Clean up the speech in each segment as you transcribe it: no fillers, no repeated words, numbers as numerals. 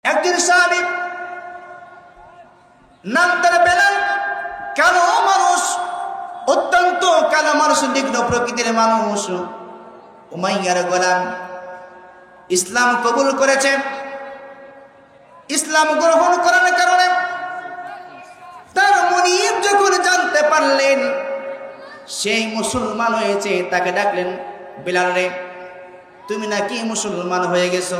একজন সাহাবী নাম তার বেলাল, কালো মানুষ, অত্যন্ত কালো মানুষ, নিগ্ন প্রকৃতির মানুষ, উমাইয়ার গোলাম, ইসলাম কবুল করেছে। ইসলাম গ্রহণ করার কারণে তার মুনিব যখন জানতে পারলেন সেই মুসলমান হয়েছে, তাকে ডাকলেন, বেলাল রে, তুমি নাকি মুসলমান হয়ে গেছো?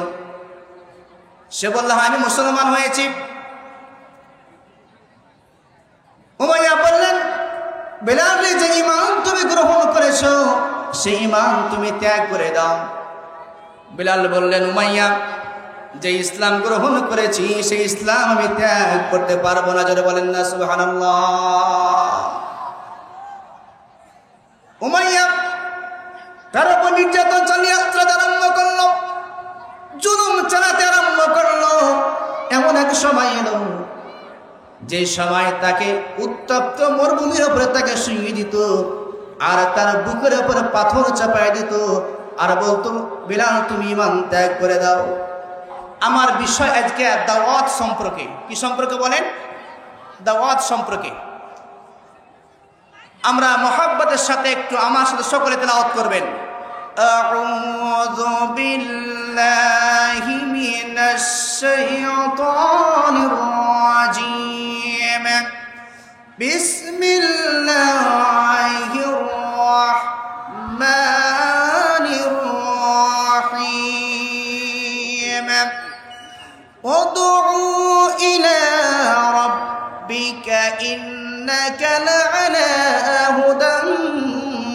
সে বলল, আমি মুসলমান হয়েছি। উমাইয়া বললেন, বেলাল রে, যে ঈমান তুমি গ্রহণ করেছো সেই ঈমান তুমি ত্যাগ করে দাও। বেলাল বললেন, উমাইয়া, যে ইসলাম গ্রহণ করেছি সেই ইসলাম আমি ত্যাগ করতে পারবো না। জোরে বলেন না সুবহানাল্লাহ। উমাইয়া তার উপর নির্যাতন চালিয়ে আরম্ভ করলো, জুলুম চালাতে আরম্ভ করলো। এমন এক সময় এলো যে সময় তাকে উত্তপ্ত মরুভূমির উপরে তাকে শুইয়ে দিত, আর তার বুকের উপরে পাথর চাপায় দিত, আর বলতো, বেলাল তুমি ঈমান ত্যাগ করে দাও। আমার বিষয় আজকে দাওয়াত সম্পর্কে। কি সম্পর্কে বলেন? দাওয়াত সম্পর্কে। আমরা মহব্বতের সাথে একটু আমার সাথে সকলে তেলাওয়াত করবেন। আউযু বিল্লাহি মিনাশ শাইতানির রাজিম। বিসমিল্লাহির রাহমানির রাহিম। উদউ ইলা রাব্বিকা ইন্নাকা লা'আলা হুদান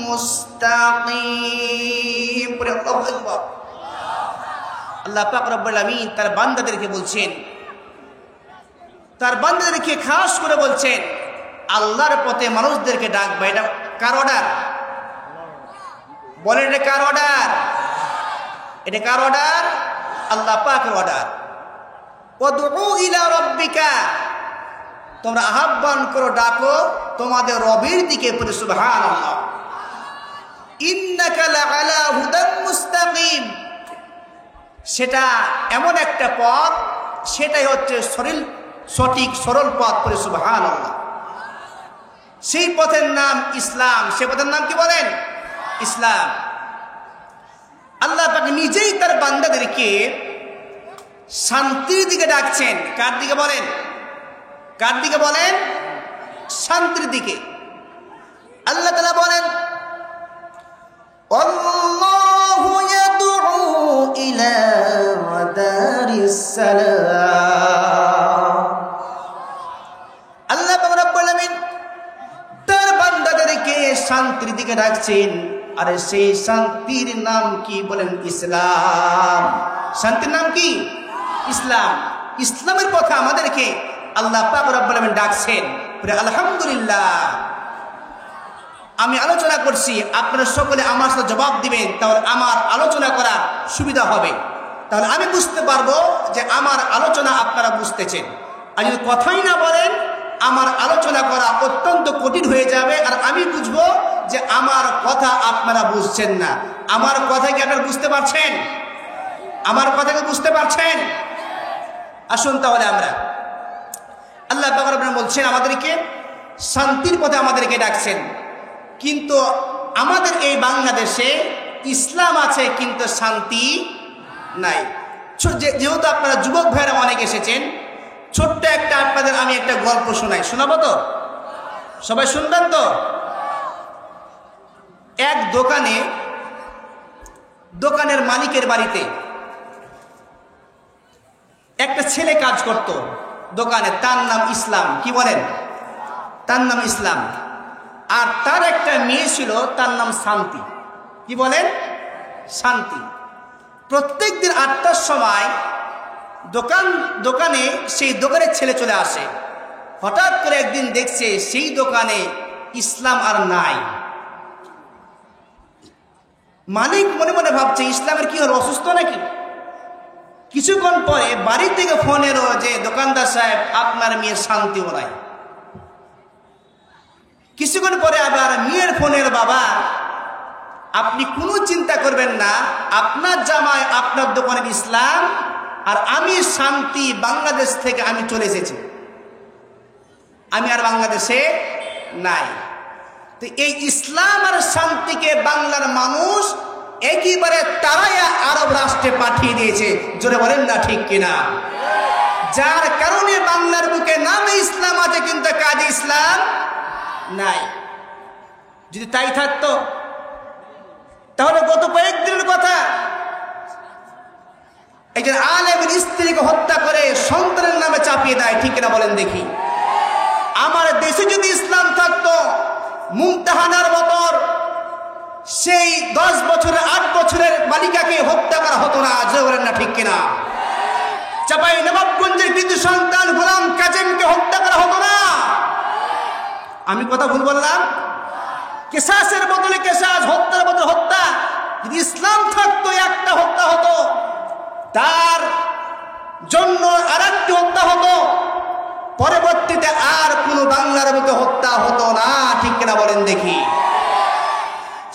মুস্তাকিম। আল্লাহু আকবার। আল্লাহ পাক রব্বুল আমিন তার বান্দাদেরকে বলছেন, তার বান্দাদেরকে খাস করে বলছেন, আল্লাহর পথে মানুষদেরকে ডাকবে। এটা কার অর্ডার? বলেন, এটা কার অর্ডার? এটা কার অর্ডার? আল্লাহ পাকের অর্ডার। উদউ ইলা রাব্বিকা, তোমরা আহ্বান করো, ডাকো তোমাদের রবের দিকে। সুবহানাল্লাহ। ইন্নাকা লা'আলা হুদান মুস্তাকিম, সেটা এমন একটা পথ, সেটাই হচ্ছে সঠিক সরল পথ। সুবহানাল্লাহ। সেই পথের নাম ইসলাম। সে পথের নাম কি বলেন? ইসলাম। আল্লাহ পাক নিজেই তার বান্দাদেরকে শান্তির দিকে ডাকছেন। কার দিকে বলেন? কার দিকে বলেন? শান্তির দিকে। আল্লাহ তাআলা বলেন, আল্লাহু ইয়াদউ ইলা দারিস সালাম। আল্লাহ পাক রব্বুল আমিন তার বান্দাদেরকে শান্তির দিকে ডাকছেন। আর সেই শান্তির নাম কি বলেন? ইসলাম। শান্তির নাম কি? ইসলাম। ইসলামের পথে আমাদেরকে আল্লাহ পাক রব্বুল আমিন ডাকছেন। আলহামদুলিল্লাহ। আমি আলোচনা করছি, আপনারা সকলে আমার সাথে জবাব দিবেন, তাহলে আমার আলোচনা করার সুবিধা হবে। তাহলে আমি বুঝতে পারবো যে আমার আলোচনা আপনারা বুঝতেছেন। আর যদি কথাই না বলেন, আমার আলোচনা করা অত্যন্ত কঠিন হয়ে যাবে, আর আমি বুঝবো যে আমার কথা আপনারা বুঝছেন না। আমার কথা কি আপনারা বুঝতে পারছেন? আমার কথাকে বুঝতে পারছেন? আসুন তাহলে আমরা, আল্লাহ পাক রব্বুল আমিন বলছেন আমাদেরকে শান্তির পথে আমাদেরকে ডাকছেন। কিন্তু আমাদের এই বাংলাদেশে ইসলাম আছে কিন্তু শান্তি নাই। যেহেতু আপনারা যুবক ভাইরা অনেক এসেছেন, ছোট্ট একটা আপনাদের আমি একটা গল্প শোনাই। শোনাবো তো? সবাই শুনবেন তো? এক দোকানের মালিকের বাড়িতে একটা ছেলে কাজ করত দোকানে, তার নাম ইসলাম। কি বলেন? তার নাম ইসলাম। আর তার একটা মেয়ে ছিল, তার নাম শান্তি। কি বলেন? শান্তি। প্রত্যেক দিন 8টার সময় দোকানে সেই দোকানের ছেলে চলে আসে। হঠাৎ করে একদিন দেখছে সেই দোকানে ইসলাম আর নাই। মালিক মনে মনে ভাবছে, ইসলামের কি হলো, অসুস্থ নাকি? কিছুক্ষণ পরে বাড়ি থেকে ফোন এলো যে, দোকানদার সাহেব, আপনার মেয়ের শান্তিও নাই। কিছুক্ষণ পরে আবার মেয়ের ফোনের, বাবা আপনি কোনো চিন্তা করবেন না, আপনার জামাই আপনার দোকানের ইসলাম আর আমি শান্তি বাংলাদেশ থেকে আমি চলে এসেছি, আমি আর বাংলাদেশে নাই। তো এই ইসলাম আর শান্তিকে বাংলার মানুষ একেবারে তারাইয়া আরব রাষ্ট্রে পাঠিয়ে দিয়েছে। জোরে বলেন না ঠিক কিনা? যার কারণে বাংলার বুকে নামে ইসলাম আছে কিন্তু কাজে ইসলাম নাই। যদি তাই থাকতো তাহলে গত কয়েকদিনের কথা, একজন আলেমের স্ত্রীকে হত্যা করে সন্তানের নামে চাপিয়ে দেয়, ঠিক কিনা বলেন দেখি? আমার দেশে যদি ইসলাম থাকতো, মুমতাহানার মতন সেই 10 বছরের 8 বছরের বালিকাকে হত্যা করা হতো না। জোরে বলেন না ঠিক কিনা? চাপাই নবাবগঞ্জের কৃতি সন্তান গোলাম কাজেমকে হত্যা করা হতো না। আমি কথা ভুল বললাম? কেসাসের বদলে কেসাস, হত্যার বদলে হত্যা। যদি ইসলাম থাকতো একটা হত্যা হতো, তার জন্য আরেকটি হত্যা হতো, পরবর্তীতে আর কোনো বাংলার বুকে হত্যা হতো না, ঠিক কিনা বলেন দেখি?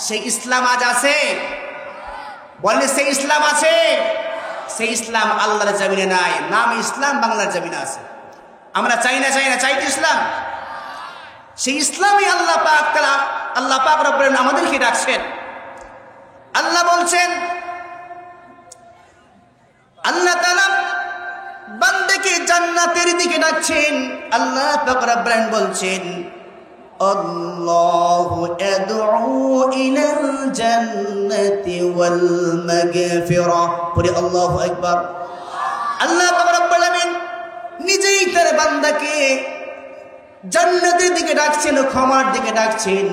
সেই ইসলাম আজ আছে? বলেন সেই ইসলাম আছে? সেই ইসলাম আল্লাহর জমিনে নাই, নাম ইসলাম বাংলার জমিনে আছে। আমরা চাই না চাই তো ইসলাম। সেই ইসলামই আল্লাহ পাক রব্বুল আলামিন আমাদেরকে ডাকছেন। আল্লাহ বলছেন, আল্লাহ তাআলা বান্দাকে জান্নাতের দিকে ডাকছেন। আল্লাহ পাক রব্বুল আলামিন বলছেন, আল্লাহু আদউ ইলাল জান্নাতি ওয়াল মাগফিরা। পড়ে আল্লাহু আকবার। আল্লাহ পাক রব্বুল আলামিন নিজেই তার বান্দাকে জান্নাতের দিকে ডাকছেন, ক্ষমার দিকে ডাকছেন।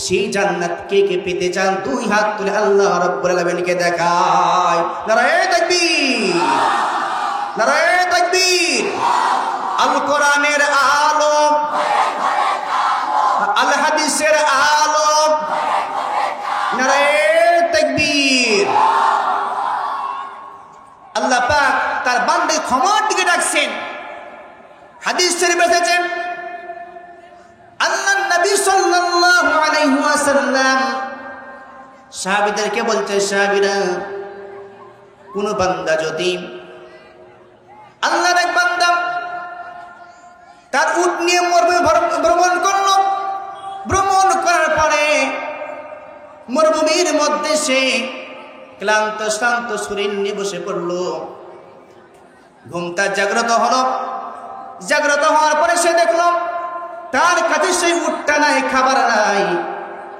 সেই জান্নাত কে কে পেতে চান? 2 হাত তুলে আল্লাহ রাব্বুল আলামিনকে দেখায়। নারায়ে তাকবীর, নারায়ে তাকবীর। আল কোরআনের আলো, আল হাদিসের আলো, নারায়ে তাকবীর। আল্লাহ পাক তার বান্দাকে ক্ষমার দিকে ডাকছেন। হাদিস শরীফে এসেছে, আল্লাহ নবী সাল্লাল্লাহু আলাইহি ওয়াসাল্লাম সাহাবীদেরকে বলতে, সাহাবীরা, কোন বান্দা যদি, আল্লাহর এক বান্দা তার উট নিয়ে ভ্রমণ করলো, ভ্রমণ করার পরে মরুভূমির মধ্যে সে ক্লান্ত শ্রান্ত শরীর নিয়ে বসে পড়লো। ঘুমটা জাগ্রত হলো। জাগ্রত হওয়ার পরে সে দেখলো তার কাছে সেই উটটা নাই, খাবার নাই।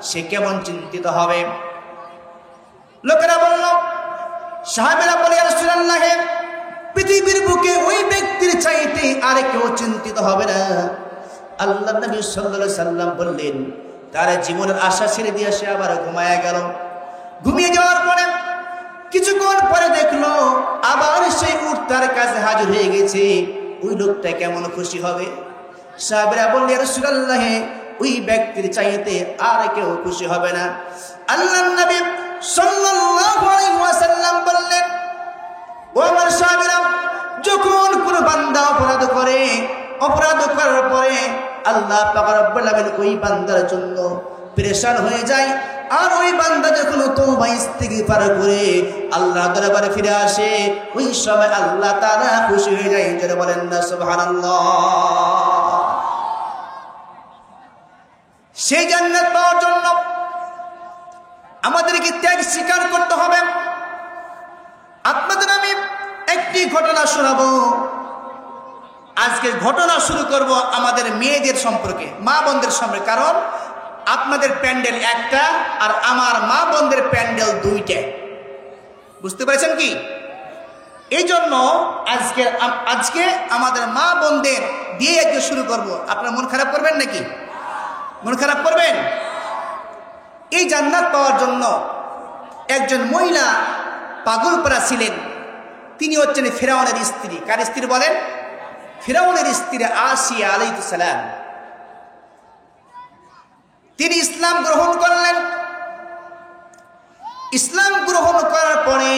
সে কেমন চিন্তিত হবে? লোকেরা বলল, সাহাবীরা বলে, ইয়া রাসূলুল্লাহ, পৃথিবীর বুকে ওই ব্যক্তির চাইতে আর কেউ চিন্তিত হবে না। আল্লাহ নবী সাল্লাল্লাহু আলাইহি সাল্লাম বললেন, তার জীবনের আশা ছেড়ে দিয়ে সে আবার ঘুমায়া গেল। ঘুমিয়ে যাওয়ার পরে কিছুক্ষণ পরে দেখলো আবার সেই উট তার কাছে হাজির হয়ে গেছে। ওই লোকটা কেমন খুশি হবে? সাহাবীরা বললেন, ইয়া রাসূলুল্লাহ, ওই ব্যক্তির চাইতে আর কেউ খুশি হবে না। আল্লাহর নবী সাল্লাল্লাহু আলাইহি ওয়াসাল্লাম বললেন, ও আমার সাহাবীরা, যখন কোন বান্দা অপরাধ করে, অপরাধ করার পরে আল্লাহ পাক রব্বুল আলামিন ওই বান্দার জন্য পেরেশান হয়ে যায়, আর ওই বান্দা যখন তওবা ইস্তিগফার করে আল্লাহ দরবারে ফিরে আসে, ওই সময় আল্লাহ তাআলা খুশি হয়ে যায়। যারা বলেন না সুবহানাল্লাহ। সেই জান্নাত পাওয়ার জন্য আমাদেরকে ত্যাগ স্বীকার করতে হবে। আপনাদের আমি একটি ঘটনা শোনাবো। আজকে ঘটনা শুরু করব আমাদের মেয়েদের সম্পর্কে, মা বোনদের সম্পর্কে। কারণ আপনাদের প্যান্ডেল একটা আর আমার মা বোনদের প্যান্ডেল 2টা। বুঝতে পেরেছেন কি? এই জন্য আজকে আমাদের মা বোনদের দিয়ে আজকে শুরু করব। আপনারা মন খারাপ করবেন নাকি? মন খারাপ করবেন? এই জান্নাত পাওয়ার জন্য একজন মহিলা পাগলপাড়া ছিলেন। তিনি হচ্ছেন ফিরআউনের স্ত্রী। কার স্ত্রী বলেন? ফিরআউনের স্ত্রী আসিয়া আলাইহিস সালাম। তিনি ইসলাম গ্রহণ করলেন। ইসলাম গ্রহণ করার পরে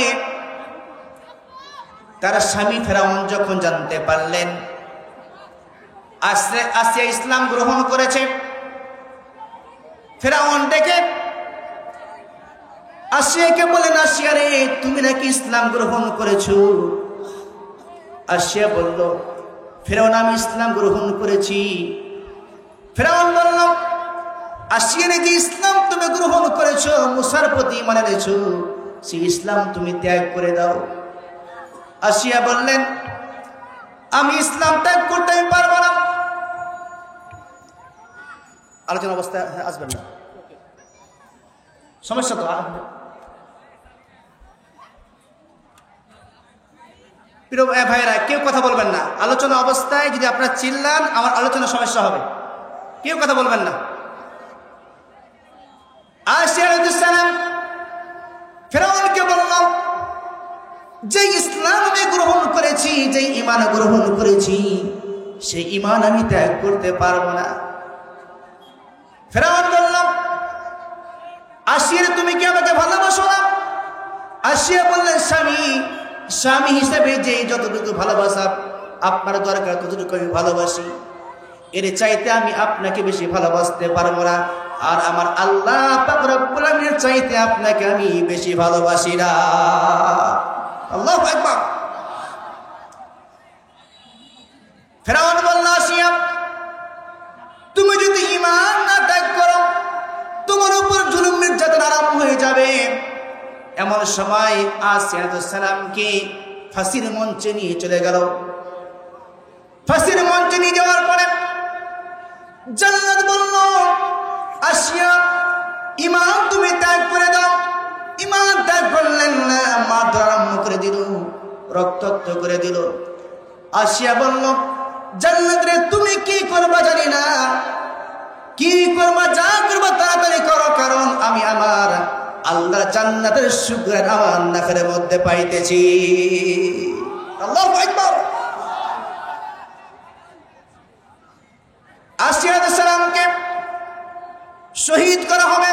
তার স্বামী ফিরআউন যখন জানতে পারলেন আসিয়া ইসলাম গ্রহণ করেছে, ফিরআউন ডেকে আসিয়াকে বলেন, আসিয়া রে, তুমি নাকি ইসলাম গ্রহণ করেছো? আসিয়া বলল, ফেরাউন আমি ইসলাম গ্রহণ করেছি। ফেরাউন বলল, আসিয়া যে ইসলাম তুমি গ্রহণ করেছ, মুসার প্রতি ঈমান এনেছো, সেই ইসলাম তুমি ত্যাগ করে দাও। আসিয়া বললেন, আমি ইসলাম ত্যাগ করতে আমি পারবো না। আলোচনা অবস্থায় আসবেন না, সমস্যা তো। প্রিয় ভাইরা, কেউ কথা বলবেন না। আলোচনা অবস্থায় যদি আপনারা চিল্লান, আমার আলোচনা সমস্যা হবে। কেউ কথা বলবেন না। আসিয়া আলাইহিস সালাম ফেরাউনকে বললাম, যে ইসলাম আমি গ্রহণ করেছি, যে ঈমান গ্রহণ করেছি, সেই ঈমান আমি ত্যাগ করতে পারবো না। ফেরাউন বলল, আসিয়া তুমি কি আমাকে ভালোবাসো না? আসিয়া বললেন, স্বামী হিসেবে যে যতটুকু ভালোবাসা আপনার দরকার ততটুকু আমি ভালোবাসি, এর চাইতে আমি আপনাকে বেশি ভালোবাসতে পারবো না। আর আমার আল্লাহ পাক রব্বুল আলামিনের চাইতে আপনাকে আমি বেশি ভালোবাসি না। আল্লাহু আকবার। ফেরাউন বলল, আসিয়া তুমি যদি ঈমান না ত্যাগ করো, তোমার উপর জুলুম নির্যাতন আরম্ভ হয়ে যাবে। এমন সময় আসিয়া আলাইহিস সালামকে ফাঁসির মঞ্চে নিয়ে চলে গেল। ফাঁসির মঞ্চে নিয়ে যাওয়ার পরে জান্নাত বলল, আসিয়া ঈমান তুমি ত্যাগ করে দাও। ঈমান ত্যাগ করলেন না, মাথা আরম্ভ করে দিল, রক্তাক্ত করে দিল। আসিয়া বলল, জান্নাত রে তুমি কি করবা জানি না, কি করবা, যা করবা তাড়াতাড়ি করো, কারণ আমি আমার আল্লাহর জান্নাতের সুগ্রাণ আমার নাকের মধ্যে পাইতেছি। আল্লাহু আকবার। আসিয়া আলাইহিস সালামকে শহীদ করা হবে,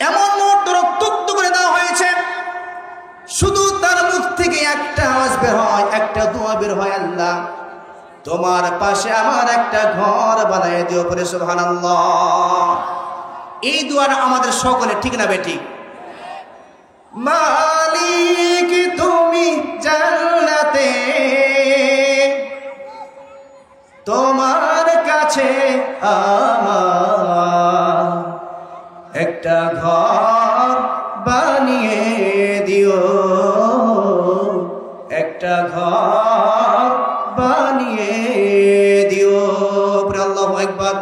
এমন মুহূর্তে রক্তাক্ত করে দেওয়া হয়েছে। শুধু তার মুখ থেকে একটা আওয়াজ বের হয়, একটা দোয়া বের হয়, আল্লাহ তোমার পাশে আমার একটা ঘর বানায় দিও পরে সুবহানাল্লাহ। এই দোয়াটা আমাদের সকলে, ঠিক না বেঠিক? মালিক তুমি জান্নাতে, তোমার কাছে আমার একটা ঘর বানিয়ে দিও, একটা ঘর বানিয়ে দিও। আল্লাহু আকবার।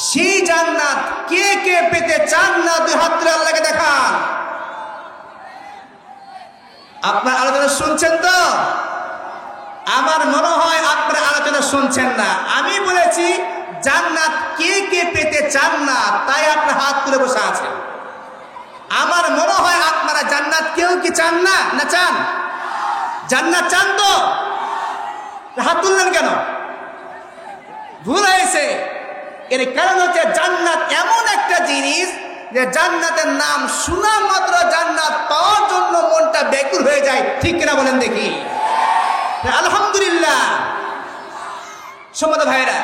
সেই জান্নাত কে কে পেতে চান না? দুই হাত তুলে আল্লাহকে দেখান। আপনার আলোচনা শুনছেন তো? আমার মনে হয় আপনারা আলোচনা শুনছেন না। আমি বলেছি জান্নাত কে কে পেতে চান না, তাই আপনার হাত তুলে বসে আছেন। আমার মনে হয় আপনারা জান্নাত কেউ কি চান না? না চান? জান্নাত চান তো? হাত তুললেন কেন? ভুল হয়েছে। এর কারণ হচ্ছে জান্নাত এমন একটা জিনিস যে জান্নাতের নাম শোনা মাত্র জান্নাত পাওয়ার জন্য মনটা ব্যাকুল হয়ে যায়। ঠিক কিনা বলেন দেখি? আলহামদুলিল্লাহ। সম্মানিত ভাইরা,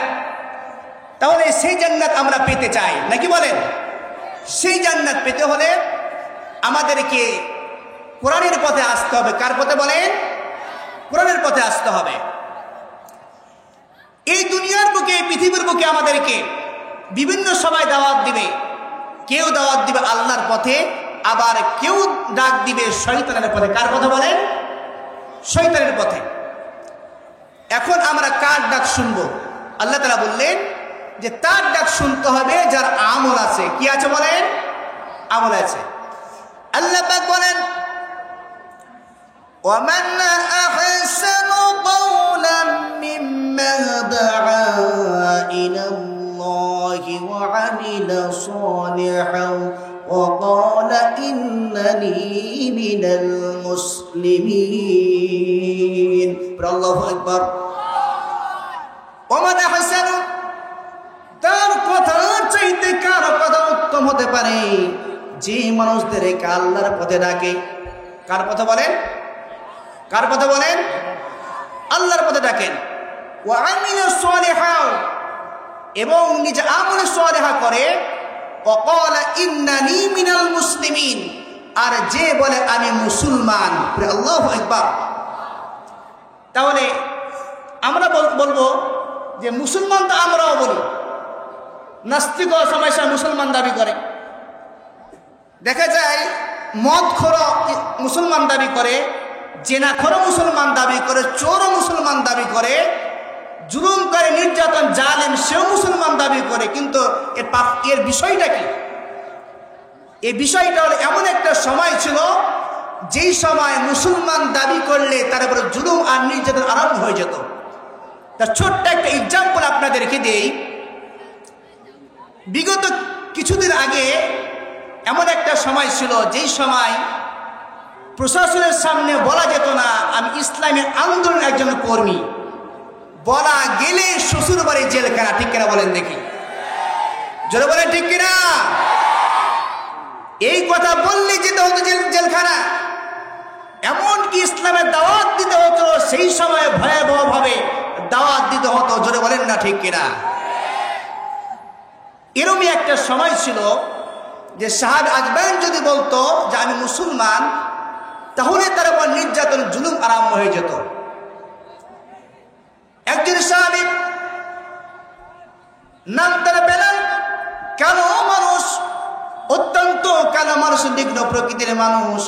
তাহলে সেই জান্নাত আমরা পেতে চাই নাকি বলেন? সেই জান্নাত পেতে হলে আমাদেরকে কোরআনের পথে আসতে হবে। কার পথে বলেন? কোরআনের পথে আসতে হবে। এই দুনিয়ার বুকে, পৃথিবীর বুকে আমাদেরকে বিভিন্ন সময় দাওয়াত দিবে। কেউ দাওয়াত দিবে আল্লাহর পথে, আবার কেউ ডাক দিবে শয়তানের পথে। কার পথে বলেন? শয়তানের পথে। এখন আমরা কার ডাক শুনবো? আল্লাহ তাআলা বললেন যে তার ডাক শুনতে হবে যার আমল আছে। কি আছে বলেন? আমল আছে। আল্লাহ পাক বলেন, وَمَنْ أَحْسَنُ قَوْلًا مِّمَّنْ دَعَا إِلَى اللَّهِ وَعَمِلَ صَالِحًا وَقَالَ إِنَّنِي مِنَ الْمُسْلِمِينَ। আল্লাহু আকবার। وَمَنْ أَحْسَنُ, তার কথা চাইতে কার কথা উত্তম হতে পারে? যে মানুষদেরকে আল্লাহর পথে ডাকে। কার পথে বলেন? কার পথে বলেন? আল্লাহর পথে ডাকেন। ওয়া আমিলা সালিহা, এবং নিজে আমল সালিহা করে। ওয়া ক্বালা ইন্নানি মিনাল মুসলিমিন, আর যে বলে আমি মুসলমান। আল্লাহু আকবার। তাহলে আমরা বলবো যে মুসলমান তো আমরাও বলি, নাস্তিক সময় মুসলমান দাবি করে। দেখা যায় মদখোরও মুসলমান দাবি করে, জেনাখোরও মুসলমান দাবি করে, চোরও মুসলমান দাবি করে, জুলুম করে নির্যাতন জালেম সেও মুসলমান দাবি করে। কিন্তু এর বিষয়টা কি? এই বিষয়টা হলো এমন একটা সময় ছিল যেই সময় মুসলমান দাবি করলে তার উপরে জুলুম আর নির্যাতন আরম্ভ হয়ে যেত। তার ছোট্ট একটা এক্সাম্পল আপনাদেরকে দেই। বিগত কিছুদিন আগে এমন একটা সময় ছিল যেই সময় প্রশাসনের সামনে বলা যেত না আমি ইসলামী আন্দোলনের একজন কর্মী, বলা গেলে শ্বশুর বাড়ি জেলখানা। ঠিক কিনা বলেন দেখি, জোরে বলেন ঠিক কিনা? এই কথা বললে যেতে হতো জেলখানা। এমনকি ইসলামের দাওয়াত দিতে হতো, সেই সময় ভয়াবহ ভাবে দাওয়াত দিতে হতো। জোরে বলেন না ঠিক কিনা? এরকমই একটা সময় ছিল যে সাহাবী আজমান যদি বলতো যে আমি মুসলমান, তাহলে তার উপর নির্যাতন জুলুম আরম্ভ হয়ে যেত। একজন সাহাবী নাম তার বেলাল, কালো মানুষ, অত্যন্ত কালো মানুষ, নিগ্ন প্রকৃতির মানুষ,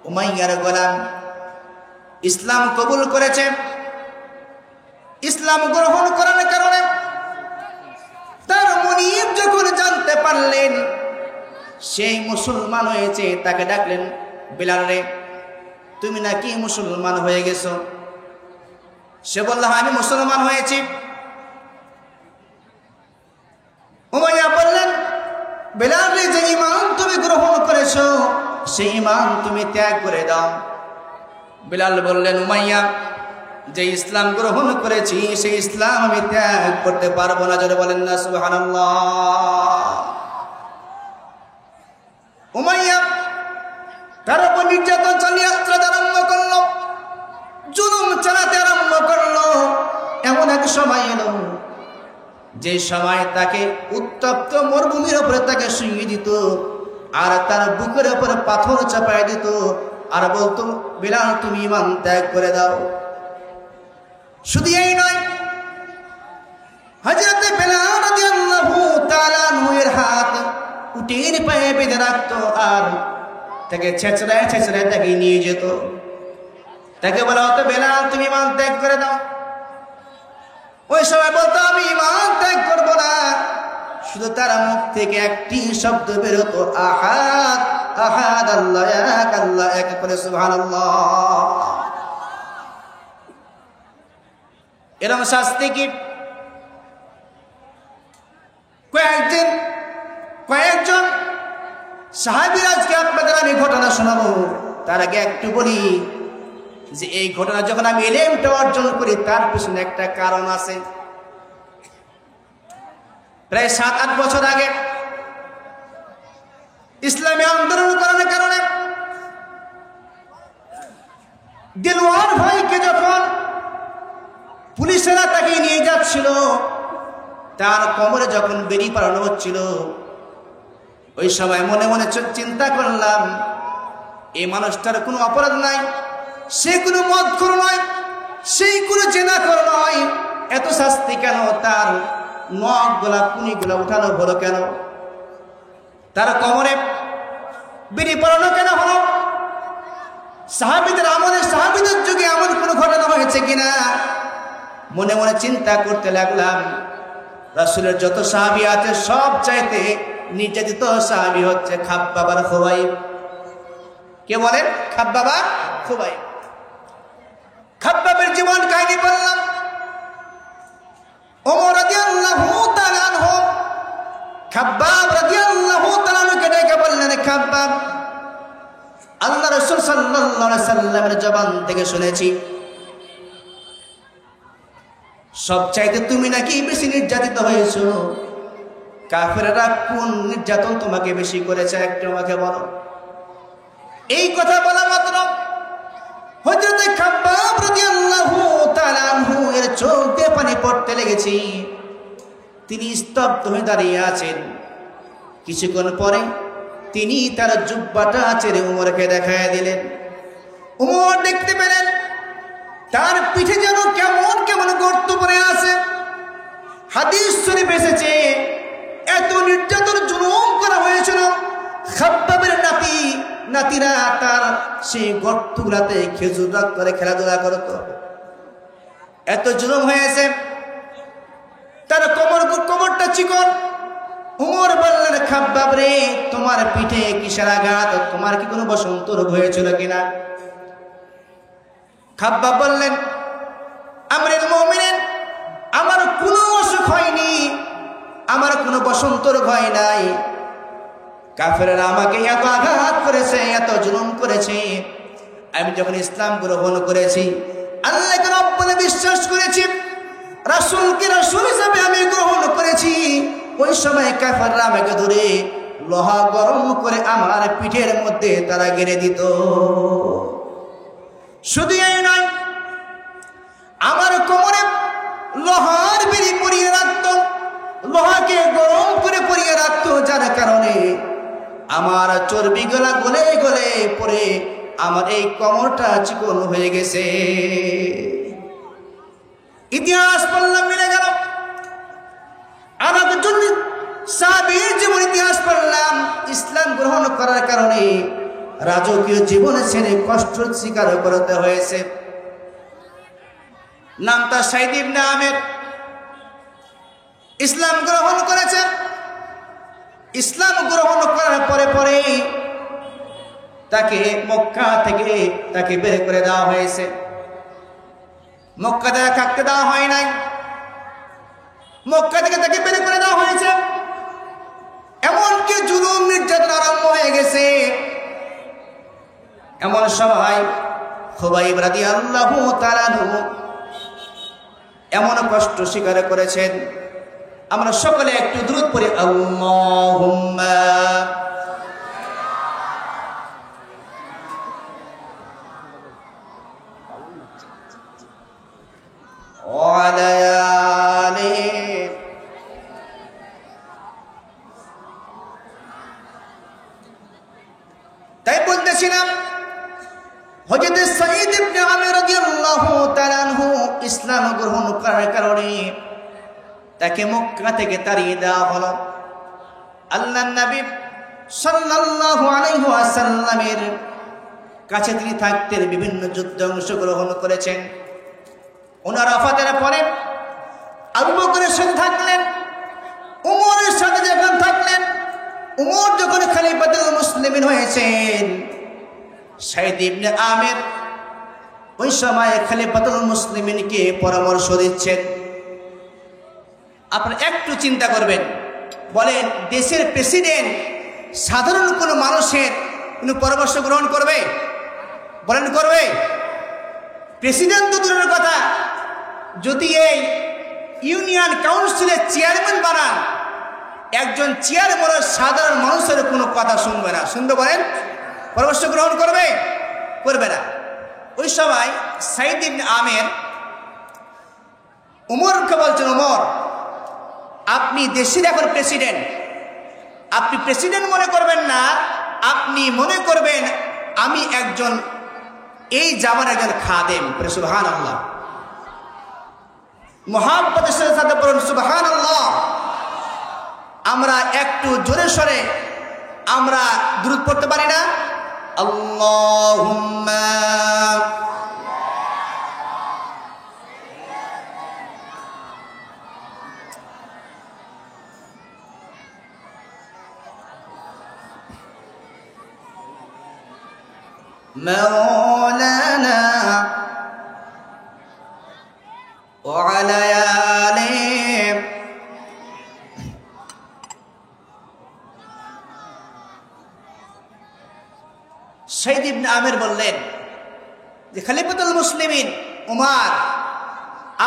উমাইয়ার গোলাম, ইসলাম কবুল করেছে। ইসলাম গ্রহণ করার কারণে তার মুনিব যখন জানতে পারলেন সেই মুসলমান হয়েছে, তাকে ডাকলেন, বেলাল রে, তুমি নাকি মুসলমান হয়ে গেছো? সে বলল আমি মুসলমান হয়েছি। উমাইয়া বললেন, বেলাল রে, যে ঈমান তুমি গ্রহণ করেছো সেই ঈমান তুমি ত্যাগ করে দাও। বেলাল বললেন, উমাইয়া, যে ইসলাম গ্রহণ করেছি সেই ইসলাম আমি ত্যাগ করতে পারবো না। জোরে বলেন না সুবহানাল্লাহ। উমাইয়া তার উপর নির্যাতন চালাতে আরম্ভ করলো, জুলুম চালাতে আরম্ভ করলো। এমন এক সময় এলো যে সময় তাকে উত্তপ্ত মরুভূমির উপরে তাকে শুইয়ে দিত, আর তার বুকের উপরে পাথর চাপায় দিত, আর বলতো, বেলাল তুমি ঈমান ত্যাগ করে দাও। শুধু এই নয়, হযরত বেলাল রাদিয়াল্লাহু তাআলা আনহু-এর হাত উটের পায়ে বেঁধে রাখতো, আর তাকে ছেঁচড়ায় ছেঁচড়ায় তাকে নিয়ে যেত। তাকে বলা হতো, বেলাল তুমি ঈমান ত্যাগ করে দাও। ওই সময় বলতো, আমি ঈমান ত্যাগ করবো না। শুধু তার মুখ থেকে একটি শব্দ বেরোতো, আহাদ আহাদ, আল্লাহ এক, আল্লাহ এক, করে সুবহানাল্লাহ। এরকম শাস্তি কি? কয়েকজন সাহাবীর আজকে আপনাদের আমি ঘটনা শোনাবো। তার আগে একটু বলি যে এই ঘটনা যখন আমি ইলমটা অর্জন করি তার পিছনে একটা কারণ আছে। প্রায় 7-8 বছর আগে ইসলামী আন্দোলন করার কারণে দিলওয়ার ভাইকে যখন পুলিশেরা তাকে নিয়ে যাচ্ছিল, তার কোমরে যখন বেড়ি পরানো হচ্ছিল, ওই সময় মনে মনে চিন্তা করলাম, এই মানুষটার কোনো অপরাধ নাই, সে কোনো মদখোর নয়, সেই কোনো জেনাখোর নয়, এত শাস্তি কেন? তার নখগুলা কুনিগুলা উঠানো হলো কেন? তার কোমরে বেড়ি পরানো কেন হলো? সাহাবীদের আমলে, সাহাবীদের যুগে এমন কোনো ঘটনা হয়েছে কিনা মনে মনে চিন্তা করতে লাগলাম। রাসূলের যত সাহাবী আছে সব চাইতে নির্যাতিত সাহাবী হচ্ছে খাব্বাব আর খুবাইব। কে বলেন? খাব্বাব আর খুবাইব। খাব্বাবের জীবন কাহিনী বললাম। ওমর রাদিয়াল্লাহু তাআলা আনহু খাব্বাব রাদিয়াল্লাহু তাআলা আনহুকে ডেকে বললেন, খাব্বাব, আল্লাহ রাসূল সাল্লাল্লাহু আলাইহি সাল্লামের জবান থেকে শুনেছি সবচাইতে তুমি নাকি বেশি নির্যাতিত হয়েছো। কাফেররা কোন নির্যাতন তোমাকে বেশি করেছে একটু আমাকে বলো। এই কথা বলা মাত্র হযরত খাব্বাব রাদিয়াল্লাহু তাআলা আনহু এর চোখে পানি পড়তে লেগেছে। তিনি স্তব্ধ হয়ে দাঁড়িয়ে আছেন। কিছুক্ষণ পরে তিনি তার জুব্বাটা ছেড়ে উমরকে দেখায় দিলেন। উমর দেখতে পেলেন তার পিঠে যেন কেমন কেমন গর্ত পড়ে আছে। হাদিস শরীফে এসেছে এত নির্যাতন জুলুম করা হয়েছিল, খাব্বাবের নাতিরা তার সেই গর্তগুলাতে খেজুর রাগ করে খেলাধুলা করত। এত জুলুম হয়েছে, তার কোমরটা চিকন। উমর বললেন, খাব্বাব রে, তোমার পিঠে কিসের আঘাত? তোমার কি কোনো বসন্ত রোগ হয়েছিল কিনা? খাব্বাব বললেন, আমিরুল মুমিনিন, আমার কোনো অসুখ হয়নি, আমার কোনো বসন্ত রোগ হয় নাই। কাফেররা আমাকে এত আঘাত করেছে, এত জুলুম করেছে। আমি যখন ইসলাম গ্রহণ করেছি, আল্লাহকে রব বলে বিশ্বাস করেছি, রাসূলকে রাসূল হিসেবে আমি গ্রহণ করেছি, ওই সময় কাফেররা আমাকে ধরে লোহা গরম করে আমার পিঠের মধ্যে তারা গেড়ে দিত। শুধু এই নয়, আমার কোমরে লোহার বেড়ি পরিয়ে রাখত, লোহাকে গরম করে পরিয়ে রাখত, যার কারণে আমার চর্বিগুলা গলে গলে পড়ে আমার এই কোমরটা চিকন হয়ে গেছে। ইতিহাস পড়লাম, মিলে গেল। আর একজন সাহাবীর জীবন ইতিহাস পড়লাম, ইসলাম গ্রহণ করার কারণে রাজকীয় জীবনে ছেড়ে কষ্ট স্বীকার করতে হয়েছে। নাম তার সাইদ ইবনে আমের। ইসলাম গ্রহণ করেছে। ইসলাম গ্রহণ করার পরে তাকে মক্কা থেকে তাকে বের করে দেওয়া হয়েছে। মক্কা থেকে থাকতে দেওয়া হয় নাই, মক্কা থেকে তাকে বের করে দেওয়া হয়েছে। এমনকি জুলুম নির্যাতন আরম্ভ হয়ে গেছে। এমন সময় খুবাইব রাদিয়াল্লাহু তাআলা এমন কষ্ট স্বীকার করেছেন। আমরা সকলে একটু দুরূদ পড়ি, আল্লাহুম্মা ওয়ালা আলিহি। তাই বলতেছিলাম, হযরত সাঈদ ইবনে আমির রাদিয়াল্লাহু তাআলা আনহু ইসলাম গ্রহণ করার কারণে তাকে মক্কা থেকে তাড়িয়ে দেওয়া হলো। আল্লাহর নবী সাল্লাল্লাহু আলাইহি ওয়াসাল্লামের কাছে তিনি থাকতেন, বিভিন্ন যুদ্ধে অংশগ্রহণ করেছেন। ওনার ওফাতের পরে আবু বকরের সাথে থাকলেন, উমরের সাথে যখন থাকলেন, উমর যখন খলিফাতুল মুসলিমিন হয়েছেন, সাঈদ ইবনে আমির ওই সময় খলিফাতুল মুসলিমিনকে পরামর্শ দিচ্ছেন। আপনারা একটু চিন্তা করবেন, বলেন দেশের প্রেসিডেন্ট সাধারণ কোনো মানুষের কোনো পরামর্শ গ্রহণ করবে? বলেন করবে? প্রেসিডেন্ট তো দূরের কথা, যদি এই ইউনিয়ন কাউন্সিলের চেয়ারম্যান বানান, একজন চেয়ারম্যান সাধারণ মানুষের কোনো কথা শুনবে না। শুনবে? বলেন পরামর্শ গ্রহণ করবে? করবে না। ওই সময় সাঈদ ইবনে আমির উমরকে বলছেন, উমর, আপনি দেশের এখন প্রেসিডেন্ট, আপনি প্রেসিডেন্ট মনে করবেন না, আপনি মনে করবেন আমি একজন এই জামানার একজন খাদেম। সুবহানাল্লাহ, মুহাব্বতের সাথে বলুন সুবহানাল্লাহ। আমরা একটু জোরে সরে আমরা দুরূদ পড়তে পারি না? আল্লাহুম্মা مولانا وعلى آله। সাঈদ ইবনে আমির বললেন যে খলিফাতুল মুসলিমিন উমর,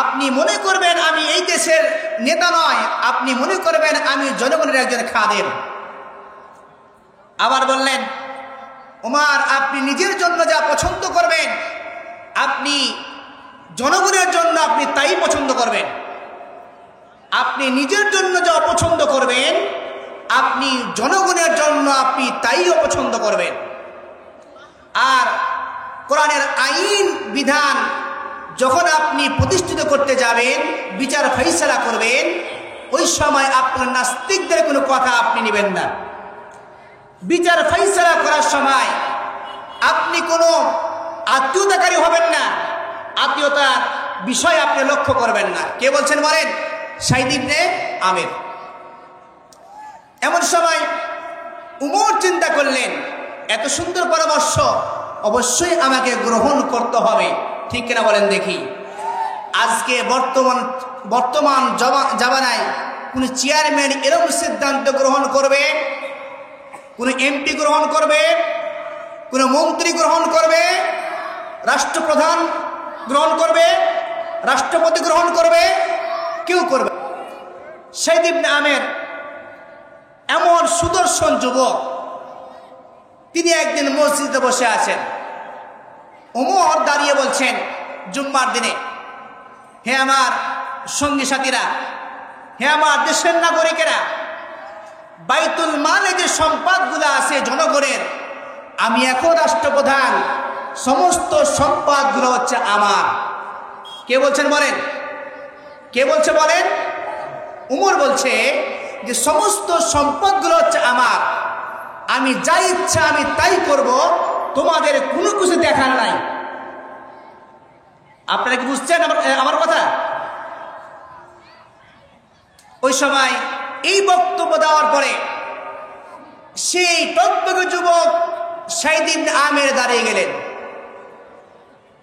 আপনি মনে করবেন আমি এই দেশের নেতা নয়, আপনি মনে করবেন আমি জনগণের একজন খাদেম। আবার বললেন, উমর, আপনি নিজের জন্য যা পছন্দ করবেন, আপনি জনগণের জন্য আপনি তাই পছন্দ করবেন। আপনি নিজের জন্য যা অপছন্দ করবেন, আপনি জনগণের জন্য আপনি তাই অপছন্দ করবেন। আর কোরআনের আইন বিধান যখন আপনি প্রতিষ্ঠিত করতে যাবেন, বিচার ফয়সালা করবেন, ওই সময় আপনার নাস্তিকদের কোনো কথা আপনি নেবেন না। বিচার ফয়সালা করার সময় আপনি কোনো আত্মীয়তাকারী হবেন না, আত্মীয়তার বিষয় আপনি লক্ষ্য করবেন না। কে বলছেন বলেন? সাইদ ইবনে আমের। এমন সময় উমর চিন্তা করলেন, এত সুন্দর পরামর্শ অবশ্যই আমাকে গ্রহণ করতে হবে, ঠিক কিনা বলেন দেখি। আজকে বর্তমান জামানায় কোন চেয়ারম্যান এরকম সিদ্ধান্ত গ্রহণ করবে, কোন এমপি গ্রহণ করবে, কোন মন্ত্রী গ্রহণ করবে, রাষ্ট্রপ্রধান গ্রহণ করবে, রাষ্ট্রপতি গ্রহণ করবে? কেউ করবে। সাইদ ইবনে আমের এমন সুদর্শন যুবক, তিনি একদিন মসজিদে বসে আছেন। ওমর দাঁড়িয়ে বলছেন জুম্মার দিনে, হে আমার সঙ্গী সাথীরা, হে আমার দেশের নাগরিকেরা, বাইতুল মালে যে সম্পদগুলো আছে জনগণের, আমি এখন রাষ্ট্রপ্রধান, সমস্ত সম্পদগুলো হচ্ছে আমার। কে বলছেন বলেন? কে বলছে বলেন? উমর বলছে যে সমস্ত সম্পদগুলো হচ্ছে আমার, আমি যা ইচ্ছা আমি তাই করব, তোমাদের কোনো কিছু দেখার নাই। আপনারা কি বুঝছেন আমার কথা? ওই সময় এই বক্তব্য দেওয়ার পরে সেই তৎপর যুবক সাইদ ইবনে আমের দাঁড়িয়ে গেলেন।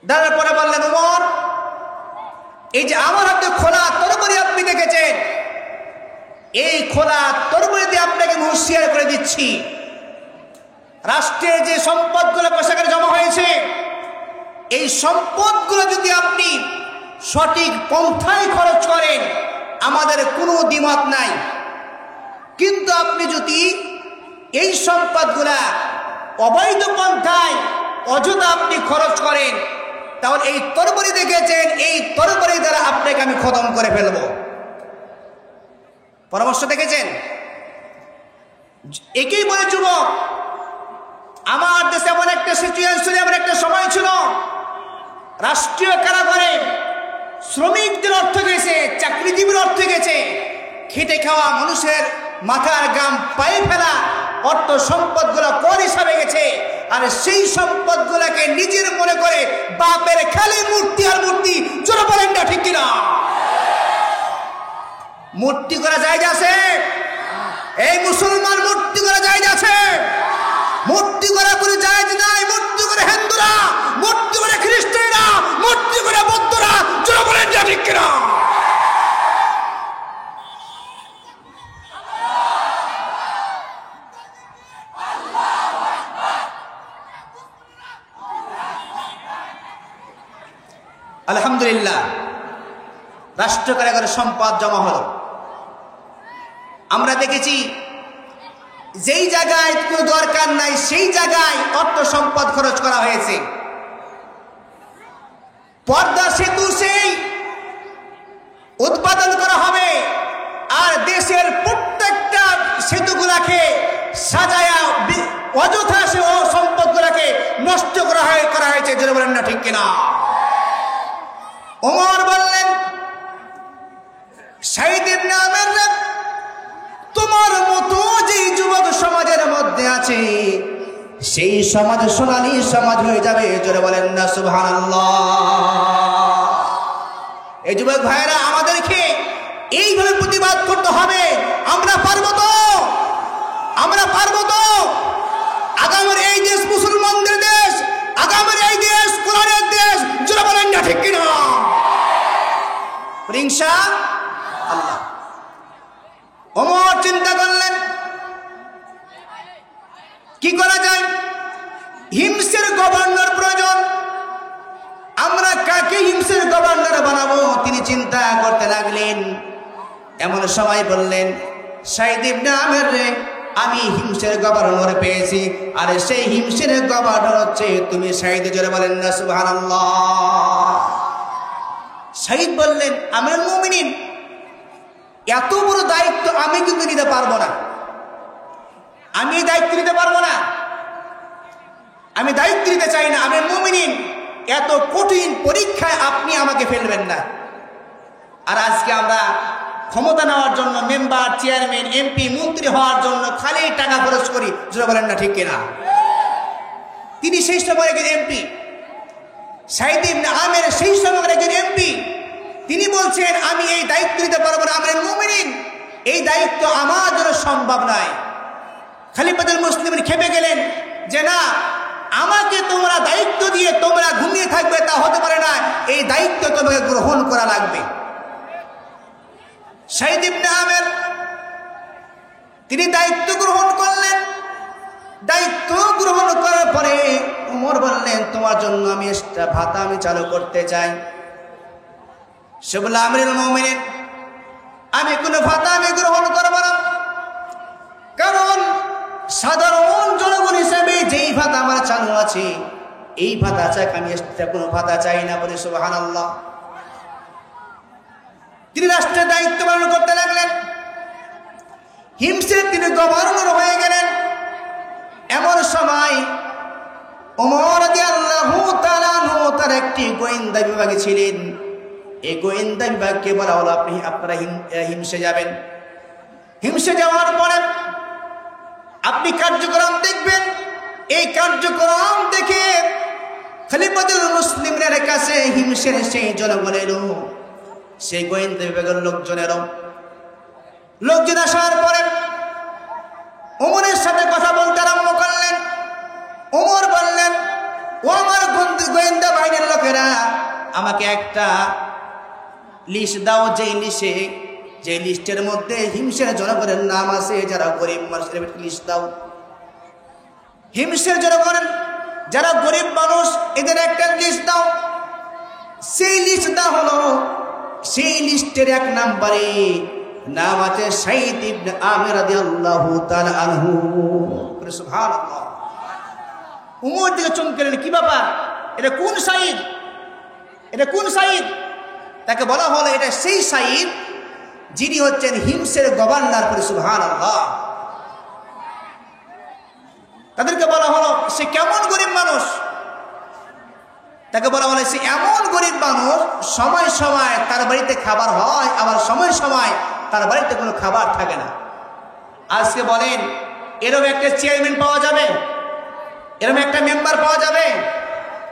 দাঁড়ার পরে বললেন, ওমর, এই যে আমার হাতে খোলা তরবারি আপনি দেখেছেন, এই খোলা তরবারি দিয়ে আপনাকে হুঁশিয়ার করে দিচ্ছি, রাষ্ট্রের যে সম্পদগুলো কোষাগারে জমা হয়েছে, এই সম্পদগুলো যদি আপনি সঠিক পন্থায় খরচ করেন, আমাদের কোনো দ্বিমত নাই। কিন্তু আপনি যদি এই সম্পদগুলা অবৈধ পন্থায় অযথা আপনি খরচ করেন, তাহলে এই তরবারি দেখেছেন, এই তরবারি দ্বারা আপনাকে আমি খতম করে ফেলব। পরামর্শ দেখেছেন? একই বলে যুবক, আমার দেশে এমন একটা সিচুয়েশন, এমন একটা সময় ছিল, রাষ্ট্রীয় কারাগারে শ্রমিকদের অর্থ গেছে, চাকরিজীবীর অর্থ গেছে, খেটে খাওয়া মানুষের মাথার গাম পায়ে ফেলা অর্থ সম্পদগুলো কর হিসাবে গেছে। আর সেই সম্পদগুলোকে নিজের মনে করে বাপের খালি মূর্তি আর মূর্তি, জোরে বলেন না ঠিক কিনা? মূর্তি করা জায়েজ আছে? এই মুসলমান মূর্তি করা জায়েজ আছে? মূর্তি করা কোনো জায়েজ নাই। মূর্তি করে হিন্দুরা, মূর্তি করে খ্রিস্টানরা, মূর্তি করে বৌদ্ধরা, জোরে বলেন না ঠিক কিনা? আলহামদুলিল্লাহ, রাষ্ট্র কারাগারে সম্পদ জমা হলো। আমরা দেখেছি যেই জায়গায় কোনো দরকার নাই সেই জায়গায় অর্থ সম্পদ খরচ করা হয়েছে। পদ্মা সেতু সেই উৎপাদন করা হবে, আর দেশের প্রত্যেকটা সেতুগুলাকে সাজায়া অযথা সে সম্পদগুলাকে নষ্ট করা হয়েছে। যেটা বলেন না ঠিক কিনা? ওমর বললেন, সাইদ ইবনে আমের, তোমার মতো যেই যুবক সমাজের মধ্যে আছে, সেই সমাজ সোনালী সমাজ হয়ে যাবে। জোরে বলেন না সুবহানাল্লাহ। এই যুবক ভাইরা, আমাদেরকে এইভাবে প্রতিবাদ করতে হবে। আমরা পারবো তো? আমরা পারবো তো? আগামীর এই দেশ মুসলমানদের দেশ, আগামীর এই দেশ কোরআনের দেশ। জোরে বলেন না ঠিক কিনা? ইনশাআল্লাহ। ওমর চিন্তা করলেন কি করা যায়। হিমসের গভর্নর প্রয়োজন। আমরা কাকে হিমসের গভর্নর বানাবো? তিনি চিন্তা করতে লাগলেন। এমন সময় বললেন, সাইদ ইবনে আমের রে, আমি হিমসের গভর্নর পেয়েছি, আর সেই হিমসের গভর্নর হচ্ছে তুমি সাইদ। জোরে বলেন না সুবহানাল্লাহ। সাইদ বললেন, আমিরুল মুমিনিন, এত বড় দায়িত্ব আমি কিন্তু নিতে পারবো না। আমি দায়িত্ব নিতে পারবো না, আমি দায়িত্ব নিতে চাই না। আমিরুল মুমিনিন, এত কঠিন পরীক্ষায় আপনি আমাকে ফেলবেন না। আর আজকে আমরা ক্ষমতা নেওয়ার জন্য মেম্বার, চেয়ারম্যান, এমপি, মন্ত্রী হওয়ার জন্য খালি টাকা খরচ করি, যেটা বলেন না ঠিক কিনা? তিনি সেই সময় একজন এমপি, সাঈদ ইবনে আমের সেই সময় একজন এমপি, তিনি বলছেন আমি এই দায়িত্ব নিতে পারবো না, আমিরুল মুমিনিন এই দায়িত্ব আমার জন্য সম্ভব নয়। খলিফাতুল মুসলিমিন খেপে গেলেন যে না, আমাকে তোমরা দায়িত্ব দিয়ে তোমরা ঘুমিয়ে থাকবে তা হতে পারে না, এই দায়িত্ব তোমাকে গ্রহণ করা লাগবে। সাঈদ ইবনে আমের তিনি দায়িত্ব গ্রহণ করলেন। দায়িত্ব গ্রহণ করার পরে ওমর বললেন তোমার জন্য আমি একটা ভাতা আমি চালু করতে চাই। সে বলল আমিরুল মুমিনিন আমি কোনো ভাতা আমি গ্রহণ করব না, কারণ সাধারণ জনগণ হিসেবে যেই ভাতা আমার চালু আছে এই ভাতা চাই, আমি এক্সট্রা কোনো ভাতা চাই না। বলে সুবহানাল্লাহ। তিনি রাষ্ট্রের দায়িত্ব পালন করতে লাগলেন। হিমসের তিনি গভর্নর হয়ে গেলেন। এমন সময় ওমর রাদিয়াল্লাহু তাআলা আনহু তার একটি গোয়েন্দা বিভাগে ছিলেন। এই গোয়েন্দা বিভাগকে বলা হলো আপনারা হিমসে যাবেন। হিমসে যাওয়ার পরে আপনি কার্যক্রম দেখবেন। এই কার্যক্রম দেখে খলিফাতুল মুসলিমের কাছে হিমসের সেই জনগণেরও, সেই গোয়েন্দা বিভাগের লোকজন আসার পরে ওমরের সাথে কথা বলতে আরম্ভ করলেন। ওমর বললেন ও আমার গোয়েন্দা বাহিনীর লোকেরা, আমাকে একটা লিস্ট দাও, যে লিস্টের মধ্যে হিমসের জনগণের নাম আছে, যারা গরিব মানুষের লিস্ট দাও। হিমসের জনগণের যারা গরিব মানুষ এদের একটা লিস্ট দাও। সেই লিস্ট দেওয়া হলো। সেই লিস্টের 1 নম্বরে নাম আছে সাঈদ ইবনে আমির রাদিয়াল্লাহু তাআলা আনহু। সুবহানাল্লাহ। উমর দিকে চমকে গেলেন, কি ব্যাপার, এটা কোন সাঈদ? এটা কোন সাঈদ? তাকে বলা হলো এটা সেই সাঈদ যিনি হচ্ছেন হিমসের গভর্নর। সুবহানাল্লাহ। তাদেরকে বলা হলো সে কেমন গরিব মানুষ। তাকে বলা হলো সে এমন গরিব মানুষ, সময় সময় তার বাড়িতে খাবার হয়, আবার সময় সময় তার বাড়িতে কোনো খাবার থাকে না। আজকে বলেন এরকম একটা চেয়ারম্যান পাওয়া যাবে? এরকম একটা মেম্বার পাওয়া যাবে?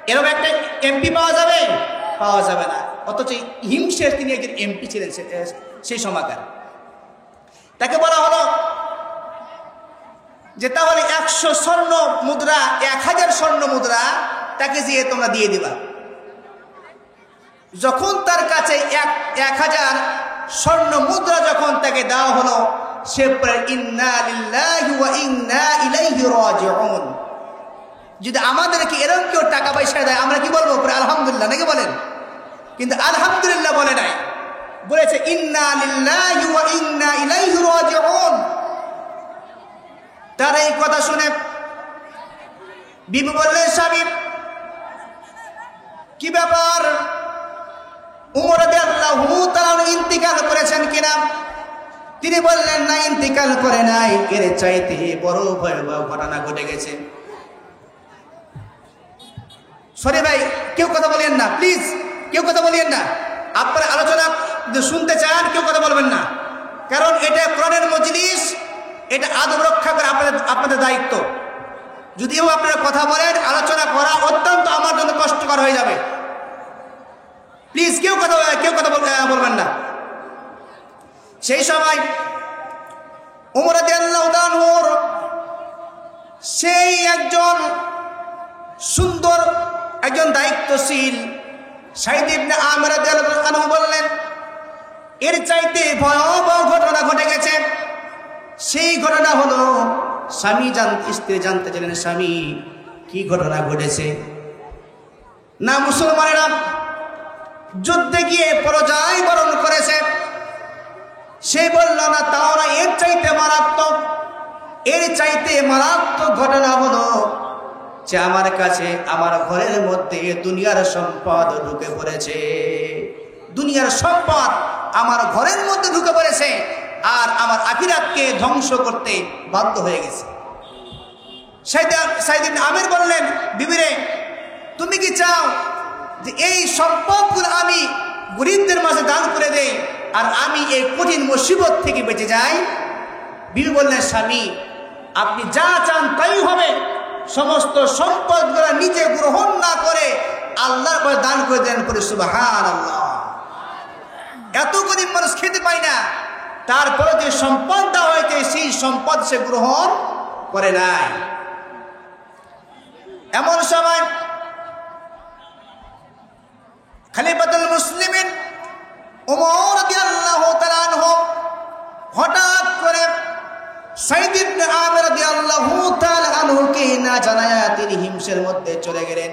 এরকম একটা এমপি পাওয়া যাবে? পাওয়া যাবে না। অথচ হিমসের তিনি একজন এমপি ছিলেন সেই সময়কার। তাকে বলা হলো যে তাহলে 100 স্বর্ণ মুদ্রা, 1000 স্বর্ণ মুদ্রা তাকে দিয়ে তোমরা দিয়ে দিবা। যখন তার কাছে 1000 স্বর্ণ মুদ্রা যখন তাকে দেওয়া হলো, সে পরে ইন্না লিল্লাহি ওয়া ইন্না ইলাইহি রাজিউন। যদি আমাদেরকে এরকম কেউ টাকা পয়সা দেয় আমরা কি বলবো? আলহামদুলিল্লাহ, নাকি বলেন? কিন্তু আলহামদুলিল্লাহ বলে নাই, বলেছে ইন্না লিল্লাহি ওয়া ইন্না ইলাইহি রাজিউন। তার এই কথা শুনে বিবি বললেন স্বামী কি ব্যাপার, উমর রাদিয়াল্লাহু তাআলা ইন্তিকাল করেছেন কিনা? তিনি বললেন না, ইন্তিকাল করে নাই, এর চাইতে বড় ভয়াবহ ঘটনা ঘটে গেছে। সরি ভাই, কেউ কথা বলেন না প্লিজ, কেউ কথা বলেন না। আপনারা আলোচনা শুনতে চান, কেউ কথা বলবেন না, কারণ এটা কোরআনের মজলিস, এটা আদব রক্ষা করে আপনাদের দায়িত্ব। যদিও আপনারা কথা বলেন, আলোচনা করা অত্যন্ত আমার জন্য কষ্টকর হয়ে যাবে। প্লিজ কেউ কথা বলবেন না। সেই সময় ওমর রাদিয়াল্লাহু তাআলার সেই একজন সুন্দর একজন দায়িত্বশীল সাঈদ ইবনে আমির রাদিয়াল্লাহু আনহু বললেন এর চাইতে ভয়াবহ ঘটনা ঘটে গেছে। সেই ঘটনা হলো স্ত্রী জানতে চাইলেন, স্বামী কি ঘটনা ঘটেছে? না, মুসলমানেরা যুদ্ধে গিয়ে পরাজয় বরণ করেছে। সে বলল না, তাও না, এর চাইতে মারাত্মক ঘটনা হলো যে আমার কাছে আমার ঘরের মধ্যে দুনিয়ার সম্পদ ঢুকে পড়েছে। দুনিয়ার সম্পদ আমার ঘরের মধ্যে ঢুকে পড়েছে আর আমার আখিরাতকে ধ্বংস করতে বাধ্য হয়ে গেছে। সাঈদ ইবনে আমির বললেন, বিবিরে তুমি কি চাও যে এই সম্পদগুলো আমি গরিবদের মাঝে দান করে দেই আর আমি এই কঠিন মুসিবত থেকে বেঁচে যাই। বিবি বললেন, স্বামী আপনি যা চান তাই হবে, সমস্ত সম্পদগুলো নিজে গ্রহণ না করে আল্লাহর পরে দান করে দেন। পরে সুবহানাল্লাহ। এত গরিব মানুষ খেতে পায় না, তারপরে যে সম্পদ দেওয়া হয়েছে সেই সম্পদ সে গ্রহণ করে নাই। এমন সময় খলিফাতুল মুসলিমিন ওমর রাদিয়াল্লাহু তাআলা আনহু হঠাৎ করে সাইদ ইবনে আমির রাদিয়াল্লাহু তাআলা আনহুকে না জানায়া তিনি হিমসের মধ্যে চলে গেলেন।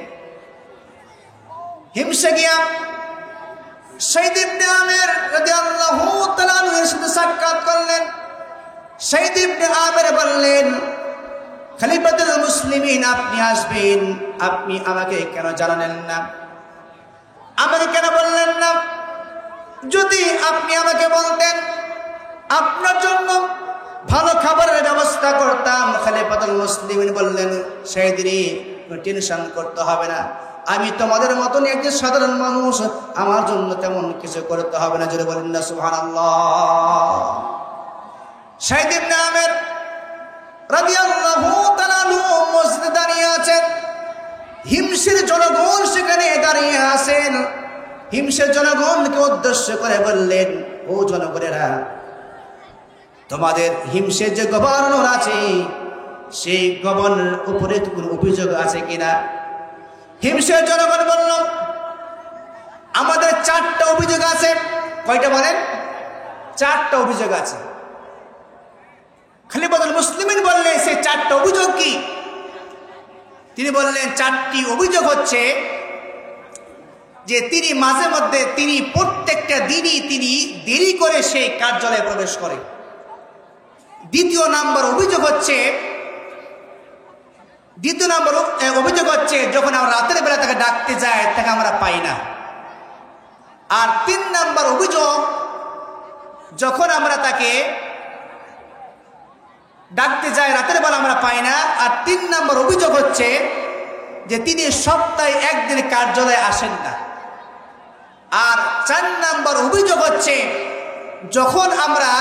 হিমসে গিয়া সাইদ ইবনে আমির রাদিয়াল্লাহু তাআলা আনহুর সাথে সাক্ষাৎ করলেন। সাইদ ইবনে আমির বললেন, খলিফাতুল মুসলিমিন আপনি আসবেন, আপনি আমাকে কেন জানালেন না, আমাকে কেন বললেন না? যদি আপনি আমাকে বলতেন আপনার জন্য ভালো খাবারের ব্যবস্থা করতাম। খলিফাতুল মুসলিমিন বললেন, সাইদি টেনশন করতে হবে না, আমি তোমাদের মতন একজন সাধারণ মানুষ, আমার জন্য তেমন কিছু করতে হবে না। জোরে বলেন না সুবহানাল্লাহ। সাইদ ইবনে আমির রাদিয়াল্লাহু তাআলা মসজিদে দাঁড়িয়ে আছেন, হিমসের জনগণ সেখানে দাঁড়িয়ে আছেন। হিমসের জনগণকে উদ্দেশ্য করে বললেন, ও জনগণেরা, তোমাদের হিমসের যে গভর্নর আছে সেই গভর্নরের উপরে কোনো অভিযোগ আছে কিনা? হিমসের জনগণ বলল, আমাদের 4টা অভিযোগ আছে। কয়টা বলেন? 4টা অভিযোগ আছে। খলিফাতুল মুসলিমিন বললেন, সেই 4টা অভিযোগ কি? তিনি বললেন, 4টি অভিযোগ হচ্ছে যে তিনি মাঝে মধ্যে তিনি প্রত্যেকটা দিনই তিনি দেরি করে সেই কার্যালয়ে প্রবেশ করে। দ্বিতীয় নম্বর অভিযোগ হচ্ছে যখন আমরা রাতের বেলা তাকে ডাকতে যাই তাকে আমরা পাই না। আর 3 নম্বর অভিযোগ, যখন আমরা তাকে ডাকতে যাই রাতের বেলা আমরা পাই না। আর 3 নম্বর অভিযোগ হচ্ছে যে তিনি সপ্তাহে 1 দিন কার্যালয়ে আসেন না। আর 4 নম্বর অভিযোগ হচ্ছে যখন আমরা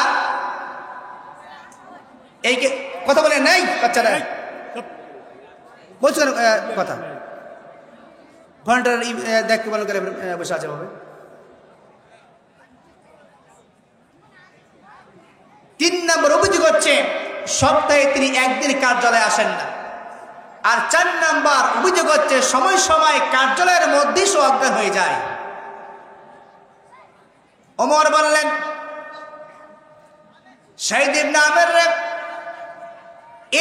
এই কথা বলে নাই, বাচ্চারা বলছেন কথা ঘন্টার দেখতে ভালো করে বসে আছে ভাবে। 3 নম্বর অভিযোগ হচ্ছে সপ্তাহে তিনি 1 দিন কার্যালয়ে আসেন না। আর 4 নম্বর অভিযোগ হচ্ছে সময় সময় কার্যালয়ের মধ্যেই সে অজ্ঞান হয়ে যায়। ওমর বললেন, সাইদ ইবনে আমির,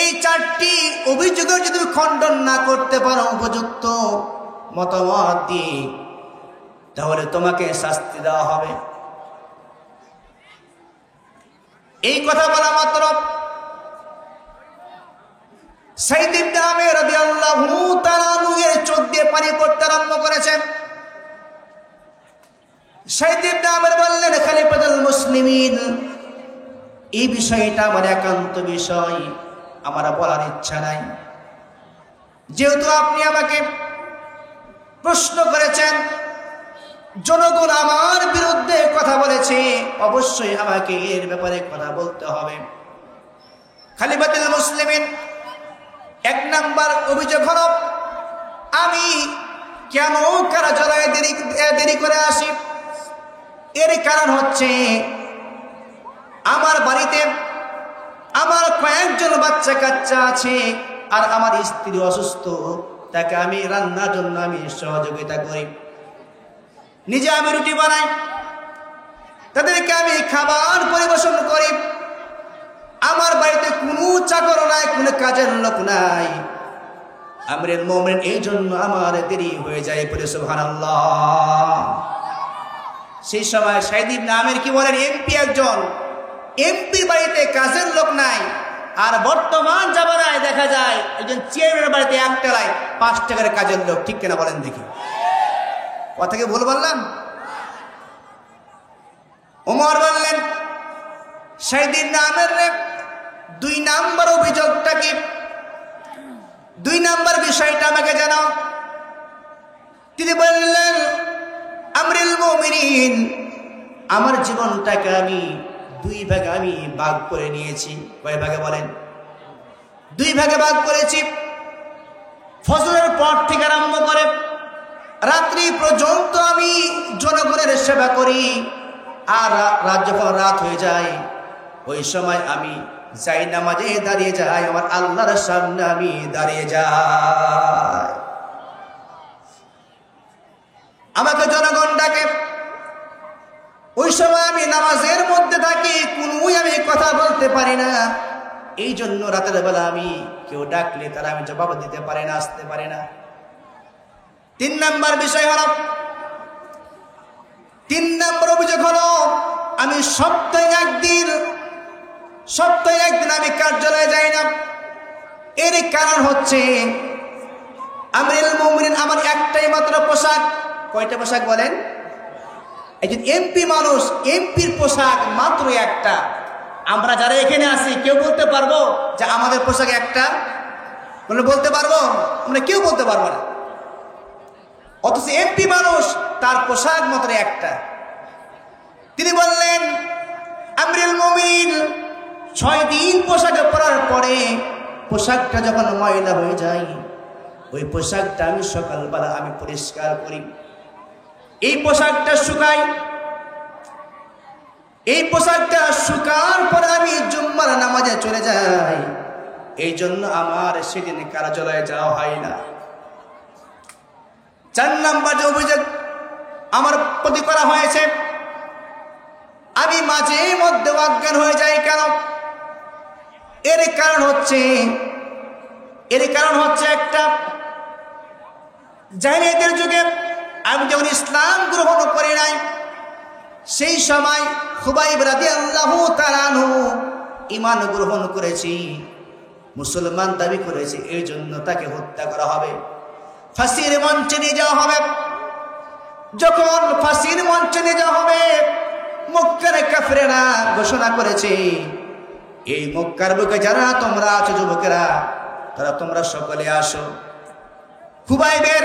এই 4টি অভিযোগের যদি খণ্ডন না করতে পারো উপযুক্ত মতামত দিয়ে, তাহলে তোমাকে শাস্তি দেওয়া হবে। এই কথা বলা মাত্র সাইদ ইবনে আমির রাদিয়াল্লাহু তাআলা এর চোখ দিয়ে পানি পড়তে আরম্ভ করেছেন। সাইদ ইবনে আমির বললেন, খলিফাতুল মুসলিমিন, এই বিষয়টা আমার একান্ত বিষয়, আমার বলার ইচ্ছা নাই। যেহেতু আপনি আমাকে প্রশ্ন করেছেন, জনগণ আমার বিরুদ্ধে কথা বলেছে, অবশ্যই আমাকে এর ব্যাপারে কথা বলতে হবে। খলিফাতুল মুসলিমিন 1 নম্বর অভিযোগ হলো, আমি কেন কার্যালয়ে দেরি করে আসি? এর কারণ হচ্ছে আমার বাড়িতে আমার কয়েকজন বাচ্চা কাচ্চা আছে, আর আমার স্ত্রী অসুস্থ, তাকে আমি রান্নার জন্য আমি সহযোগিতা করি। নিজে আমি রুটি বানাই, তাদেরকে আমি খাবার পরিবেশন করি। আমার বাড়িতে কোনো চাকর নাই, কোনো কাজের লোক নাই। আমিরুল মুমিনিন, এই জন্য আমার দেরি হয়ে যায়। বলে সুবহানাল্লাহ। সেই সময় সাইদ ইবনে আমির কি বলেন, এমপি একজন, এমপির বাড়িতে কাজের লোক নাই। আর বর্তমান জামানায় দেখা যায় একজন চেয়ারম্যানের বাড়িতে 1 টাকায় 5 টাকার কাজের লোক। ঠিক কিনা বলেন দেখি? কথা কি ভুল বললাম? ওমর বললেন, সাইদ ইবনে আমির, 2 নম্বর অভিযোগটা কি? 2 নম্বর বিষয়টা আমাকে জানাও। তিনি বললেন, আমরুল মুমিনিন, আমার জীবনটাকে আমি দুই ভাগে আমি ভাগ করে নিয়েছি। কয় ভাগে বলেন? দুই ভাগে ভাগ করেছি। ফজরের পর থেকে আরম্ভ করে রাত্রি পর্যন্ত আমি জনগণের সেবা করি, আর রাত যখন রাত হয়ে যায় ওই সময় আমি যাই নামাজে দাঁড়িয়ে যাই, আমার আল্লাহর সামনে আমি দাঁড়িয়ে যাই। আমাকে জনগণ ডাকে, ওই সময় আমি নামাজের মধ্যে থাকি, কোনোই আমি কথা বলতে পারি না। এই জন্য রাতের বেলা আমি কেউ ডাকলে তারা আমি জবাব দিতে পারি না, আসতে পারি না। 3 নাম্বার বিষয় হলো, 3 নাম্বার অভিযোগ হলো, আমি সপ্তাহে একদিন আমি কার্যালয়ে যাই না। এর কারণ হচ্ছে আমরুল মুমিনিন আমার একটাই মাত্র পোশাক। কয়টা পোশাক বলেন? একজন এমপি মানুষ, এমপির পোশাক মাত্র একটা। আমরা যারা এখানে আছি কেউ বলতে পারবো যে আমাদের পোশাক একটা? বলতে পারবো? আমরা কেউ বলতে পারবো না। অথচ এমপি মানুষ, তার পোশাক মাত্র একটা। তিনি বললেন, আমরুল মুমিনিন 6 দিন পোশাক পরার পরে পোশাকটা যখন ময়লা হয়ে যায়, ওই পোশাকটা আমি সকালবেলা আমি পরিষ্কার করি, এই পোশাকটা শুকাই, এই পোশাকটা শুকার পরে আমি জুম্মার নামাজে চলে যাই। এই জন্য আমার সেদিন কার্যালয়ে যাওয়া হয় না। 4 নাম্বার যে অভিযোগ আমার প্রতি করা হয়েছে, আমি মাঝে মধ্যে অজ্ঞান হয়ে যাই। কেন? এর কারণ হচ্ছে একটা, জাহেলিয়াতের যুগে আমি যখন ইসলাম গ্রহণ করি নাই, সেই সময় খুবাইব রাদিয়াল্লাহু তাআলা আনহু ঈমান গ্রহণ করেছি, মুসলমান দাবি করেছে, এই জন্য তাকে হত্যা করা হবে, ফাঁসির মঞ্চে নিয়ে যাওয়া হবে। যখন ফাঁসির মঞ্চে নিয়ে যাওয়া হবে, মক্কার কাফেরেরা ঘোষণা করেছে, এই মক্কার বুকে যারা তোমরা আছো যুবকেরা, তারা তোমরা সকলে আসো, খুবাইবের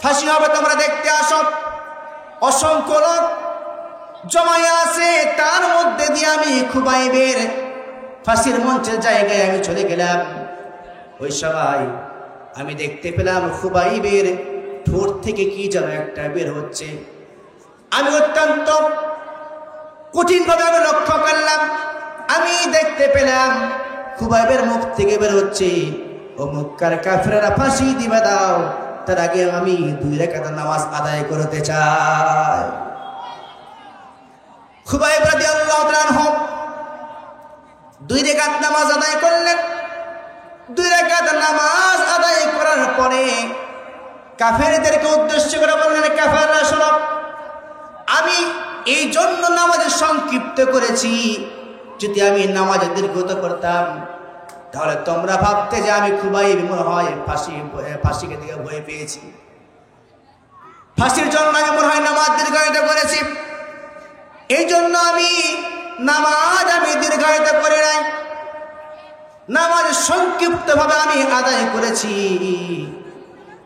ফাঁসি হবে, তোমরা দেখতে আসো। অসংখ্য লোক জমায়ে আছে, তার মধ্যে দিয়ে আমি খুবাইবের ফাঁসির মঞ্চের জায়গায় আমি চলে গেলাম। ওই সময় আমি দেখতে পেলাম খুবাইবের ঠোঁট থেকে কি যেন একটা বের হচ্ছে। আমি অত্যন্ত কঠিনভাবে আমি লক্ষ্য করলাম, আমি দেখতে পেলাম খুবাইবের মুখ থেকে বের হচ্ছে, ও মক্কার কাফেররা ফাঁসি দিবে দাও, তার আগে আমি 2 রাকাত নামাজ আদায় করতে চাই। খুবাইব রাদিয়াল্লাহু তাআলা আনহু 2 রাকাত নামাজ আদায় করলেন। 2 রাকাত নামাজ আদায় করার পরে কাফেরদেরকে উদ্দেশ্য করে বললেন, কাফেররা শোনো, আমি এই জন্য নামাজে সংক্ষিপ্ত করেছি, যদি আমি নামাজে দীর্ঘত করতাম তাহলে তোমরা ভাবতে যে আমি খুবাইব মনে হয় ফাঁসিকে থেকে ভয় পেয়েছি, ফাঁসির জন্য আমি মনে হয় নামাজ দীর্ঘায়িত করেছি। এই জন্য আমি নামাজ দীর্ঘায়িত করে নাই, নামাজ সংক্ষিপ্ত ভাবে আমি আদায় করেছি।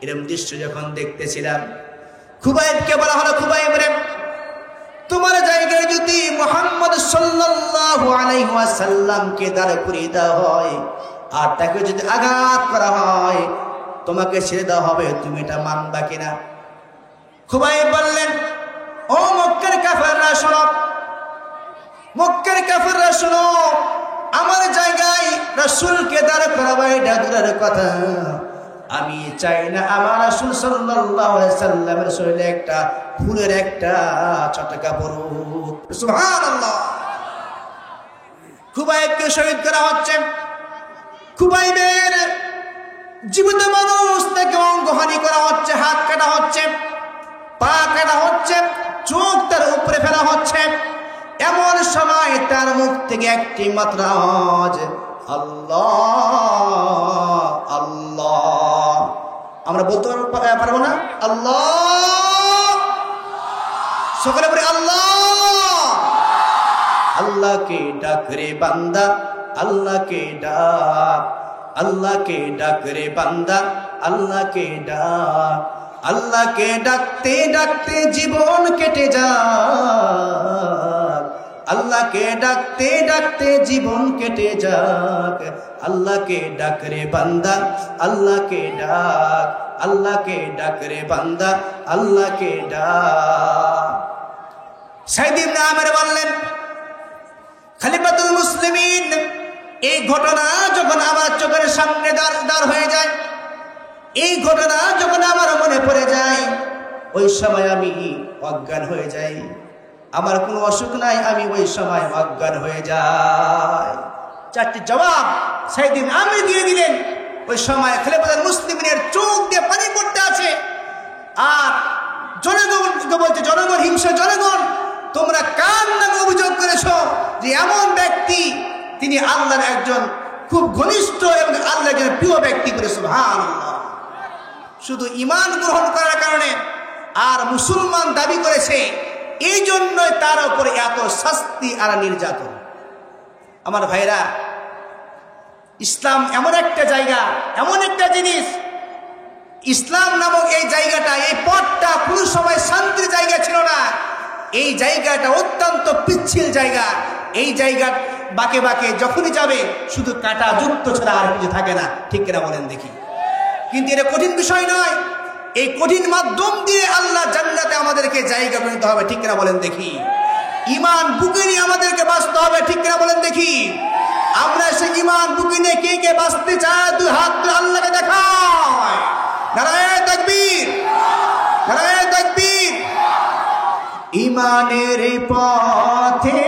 এরকম দৃশ্য যখন দেখতেছিলাম, খুবাইবকে বলা হলো, খুবাইব রে, তোমার জায়গায় যদি মুহাম্মদ সাল্লাল্লাহু আলাইহি ওয়াসাল্লামকে দাঁড় করিয়ে দেওয়া হয় আর তাকে যদি আঘাত করা হয়, তোমাকে ছেড়ে দেওয়া হবে, তুমি এটা মানবা কিনা? খুবাইব বললেন, ও মক্কার কাফেররা শোনো, মক্কার কাফেররা শোনো, আমার জায়গায় রাসূলকে দাঁড় করাবা এটা দূরের কথা, আমি চাই না আমার রাসূল সাল্লাল্লাহু আলাইহি সাল্লামের শরীরে একটা ফুলের একটা চটকা পড়ুক। সুবহানাল্লাহ। খুবাইবকে শহীদ করা হচ্ছে। খুবাইবের জীবিত মানুষ থেকে অঙ্গহানি করা হচ্ছে, হাত কাটা হচ্ছে, পা কাটা হচ্ছে, চোখ তার উপরে ফেলা হচ্ছে। এমন সময় তার মুখ থেকে একটি মাত্র আওয়াজ, আল্লাহ আল্লাহ। আমরা বলতে পারবো না? আল্লাহ, সকলে বলে আল্লাহ। আল্লাহকে ডাক রে বান্দা, আল্লাহকে ডাক, আল্লাহকে ডাক রে বান্দা, আল্লাহকে ডাক। আল্লাহকে ডাকতে ডাকতে জীবন কেটে যাক, আল্লাহকে ডাকতে ডাকতে জীবন কেটে যাক। আল্লাহকে ডাক রে বান্দা, আল্লাহকে ডাক, আল্লাহকে ডাক রে বান্দা, আল্লাহকে ডাক। সাইদ ইবনে আমের বললেন, খলিফাতুল মুসলিমিন, এই ঘটনা যখন আমার চোখের সামনে দাঁড় হয়ে যায়, এই ঘটনা যখন আমার মনে পড়ে যায়, ওই সময় আমি অজ্ঞান হয়ে যাই। আমার কোনো অসুখ নাই, আমি ওই সময় অজ্ঞান হয়ে যাই। চারটি জবাব সাইদ ইবনে আমের দিয়ে দিলেন। ওই সময় খলিফাতুল মুসলিমিনের চোখ দিয়ে পানি পড়তে আছে। আর জনগণকে বলছে, জনগণ, হিংসা জনগণ, তোমরা কার নামে অভিযোগ করেছ যে এমন ব্যক্তি, তিনি আল্লাহর একজন খুব ঘনিষ্ঠ এবং আল্লাহর একজন প্রিয় ব্যক্তি করে। সুবহানাল্লাহ। শুধু ঈমান গ্রহণ করার কারণে আর মুসলমান দাবি করেছে, এই জন্যই তার উপরে এত শাস্তি আর নির্যাতন। আমার ভাইরা, ইসলাম এমন একটা জায়গা, এমন একটা জিনিস, ইসলাম নামক এই জায়গাটা, এই পথটা কোনো সময় শান্তির জায়গা ছিল না। এই জায়গাটা অত্যন্ত পিচ্ছিল জায়গা। এই জায়গা বাঁকে বাঁকে যখনই যাবে শুধু কাটা যুক্ত ছাড়া আর কিছু থাকে না। ঠিক কিনা বলেন দেখি? কিন্তু এটা কঠিন বিষয় নয়। এই কঠিন মাধ্যম দিয়ে আল্লাহ জান্নাতে আমাদেরকে জায়গা করে নিতে হবে। ঠিক কিনা বলেন দেখি? ঈমান বুকে নিয়ে আমাদেরকে বাঁচতে হবে। ঠিক কিনা বলেন দেখি? আমরা সে ঈমান বুকে নিয়ে কে কে বাঁচতে চায়, দুই হাত ধরে আল্লাহকে দেখায়। নারায়ে তাকবীর, নারায়ে তাকবীর। ঈমানের পথে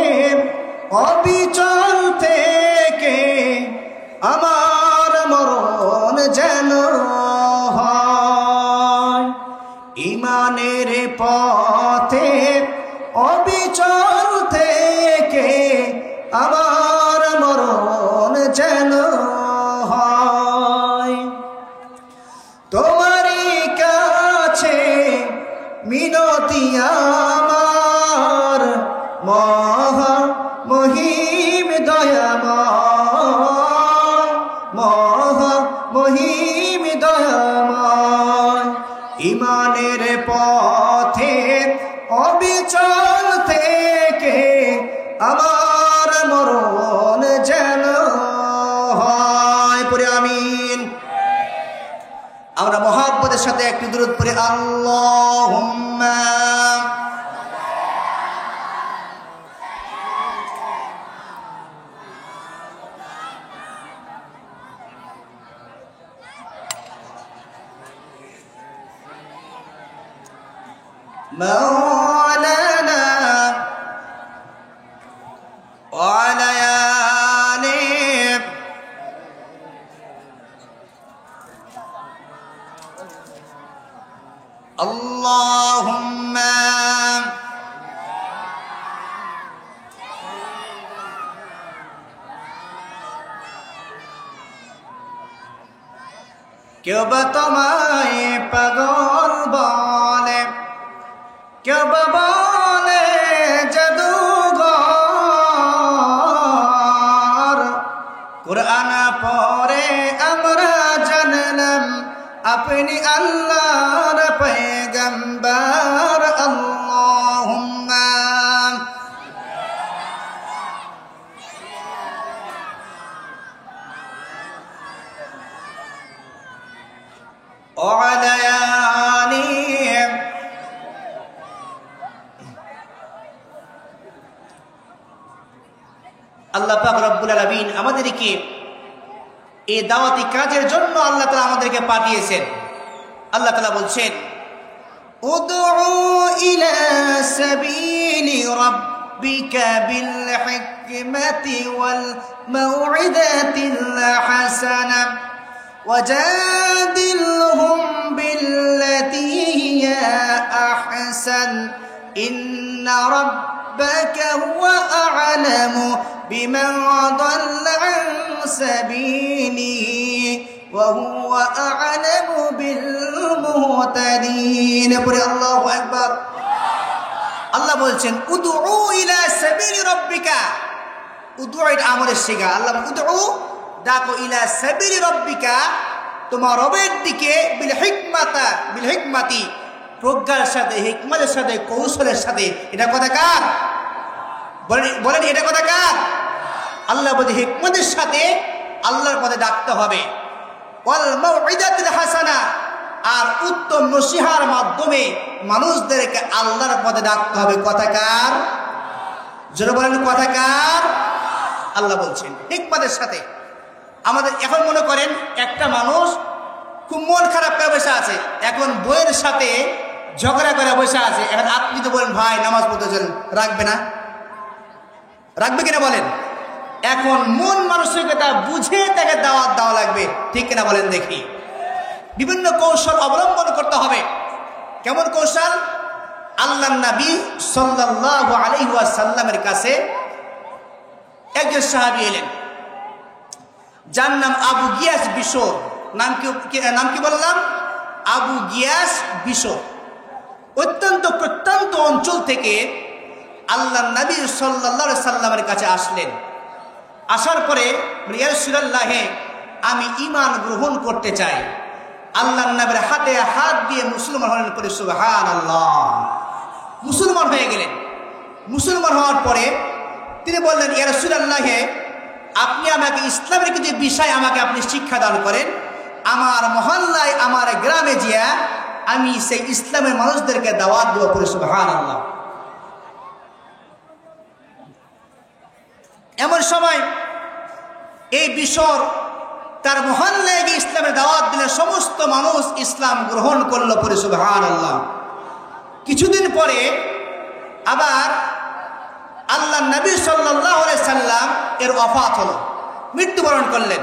অবিচল থেকে আমার মরণ যেন হয়। ঈমানের পথে অবিচল থেকে আমার মরণ যেন হয়। তোমারই কাছে মিনতি আমার, মহা মহিম দয়াময়, মহা মহিম দয়াময়। ঈমানের পথে অবিচল থেকে আমার মরণ যেন হয়। পড়ে আমিন। আমরা মহব্বতের সাথে একটু দুরূদ পড়ি, আল্লাহুম্মা مولانا وعلى آله اللهم কেউ বা তোমায় পাগল বলে, কেউ বা বলে জাদুঘর। কুরআন পড়ে আমরা জানলাম আপনি আল্লাহর পয়গম্বর। আল্লাহুম্মা وعلى آله আল্লাহ পাক রব্বুল আলামিন আমাদেরকে এই দাওয়াতি কাজের জন্য আল্লাহ তাআলা আমাদেরকে পাঠিয়েছেন। আল্লাহ তাআলা বলছেন, উদউ ইলা সাবিলি রাব্বিকা বিল হিকমাতি ওয়াল মাউইদাতিল হাসানা ওয়াজাদিলহুম বিল্লাতী হিয়া আহসান ইন্না রাব্বাকা হুয়া আ'লামু বিমান দাল্লা আন সাবিলিহি ওয়া হুয়া আ'লামু বিল মুহতাদিন। পরে আল্লাহু আকবার। আল্লাহ বলছেন, উদউ ইলা সাবিলি রাব্বিকা। উদউ এটা আমরের শিগা। আল্লাহ উদউ, ডাকো, ইলা সাবিলি রাব্বিকা, তোমার রবের দিকে বিল হিকমাতি, প্রজ্ঞার সাথে, হিকমতের সাথে, কৌশলের সাথে। এটা কথা কার? বলেন এটা কথা কার? আল্লাহ বলে হিকমতের সাথে আল্লাহর পথে ডাকতে হবে। ওয়াল মাউইদাতুল হাসানা, আর উত্তম নসিহার মাধ্যমে মানুষদেরকে আল্লাহর পথে ডাকতে হবে। কথা কার? জোরে বলেন কথা কার? আল্লাহ বলছেন হিকমতের সাথে। আমাদের এখন মনে করেন একটা মানুষ খুব মন খারাপ করে বসে আছে, এখন বইয়ের সাথে ঝগড়া করে বসে আছে। এখন আপনি তো বলেন ভাই নামাজ পড়তে চলেন, রাখবে না? রাখবে কিনা বলেন? এখন মন মানসিকতা বুঝে তাকে দাওয়াত দেওয়া লাগবে, ঠিক কিনা বলেন দেখি? বিভিন্ন কৌশল অবলম্বন করতে হবে। কেমন কৌশল? আল্লাহর নবী সাল্লাল্লাহু আলাইহি ওয়াসাল্লামের কাছে একজন সাহাবী এলেন, যার নাম আবু গিয়াস বিশর। নাম কি বললাম? আবু গিয়াস বিশর। অত্যন্ত প্রত্যন্ত অঞ্চল থেকে আল্লাহর নবী সাল্লাল্লাহু আলাইহি সাল্লামের কাছে আসলেন। আসার পরে ইয়া রাসূলুল্লাহ, আমি ঈমান গ্রহণ করতে চাই। আল্লাহর নবীর হাতে হাত দিয়ে মুসলমান হলেন, পরে সুবহানাল্লাহ, মুসলমান হয়ে গেলেন। মুসলমান হওয়ার পরে তিনি বললেন, ইয়া রাসূলুল্লাহ, আপনি আমাকে ইসলামের কিছু বিষয় আমাকে আপনি শিক্ষা দান করেন। আমার মহল্লায়, আমার গ্রামে গিয়া আমি সেই ইসলামের মানুষদেরকে দাওয়াত দেব। পরে সুবহানাল্লাহ। এমন সময় এই বিশর তার মহল্লায় গিয়ে ইসলামের দাওয়াত দিলে সমস্ত মানুষ ইসলাম গ্রহণ করলো। পরে সুবহানাল্লাহ। কিছুদিন পরে আবার আল্লাহ নবী সাল্লাল্লাহু আলাইহি সাল্লাম এর ওফাত হলো, মৃত্যুবরণ করলেন।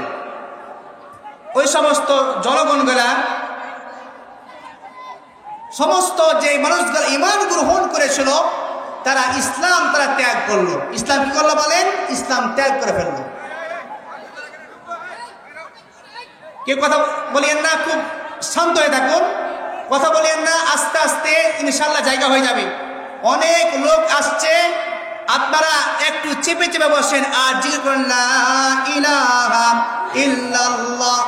ওই সমস্ত জনগণগুলা, সমস্ত যে মানুষগুলো ঈমান গ্রহণ করেছিল তারা ইসলাম ত্যাগ করলো। ইসলাম কি করলো বলেন? ইসলাম ত্যাগ করে ফেললো। কেউ কথা বলিয়েন না, খুব শান্ত হয়ে থাকুন, কথা বলিয়েন না, আস্তে আস্তে ইনশাআল্লাহ জায়গা হয়ে যাবে। অনেক লোক আসছে, আপনারা একটু চেপে চেপে বসেন আর জিকির করেন লা ইলাহা ইল্লাল্লাহ।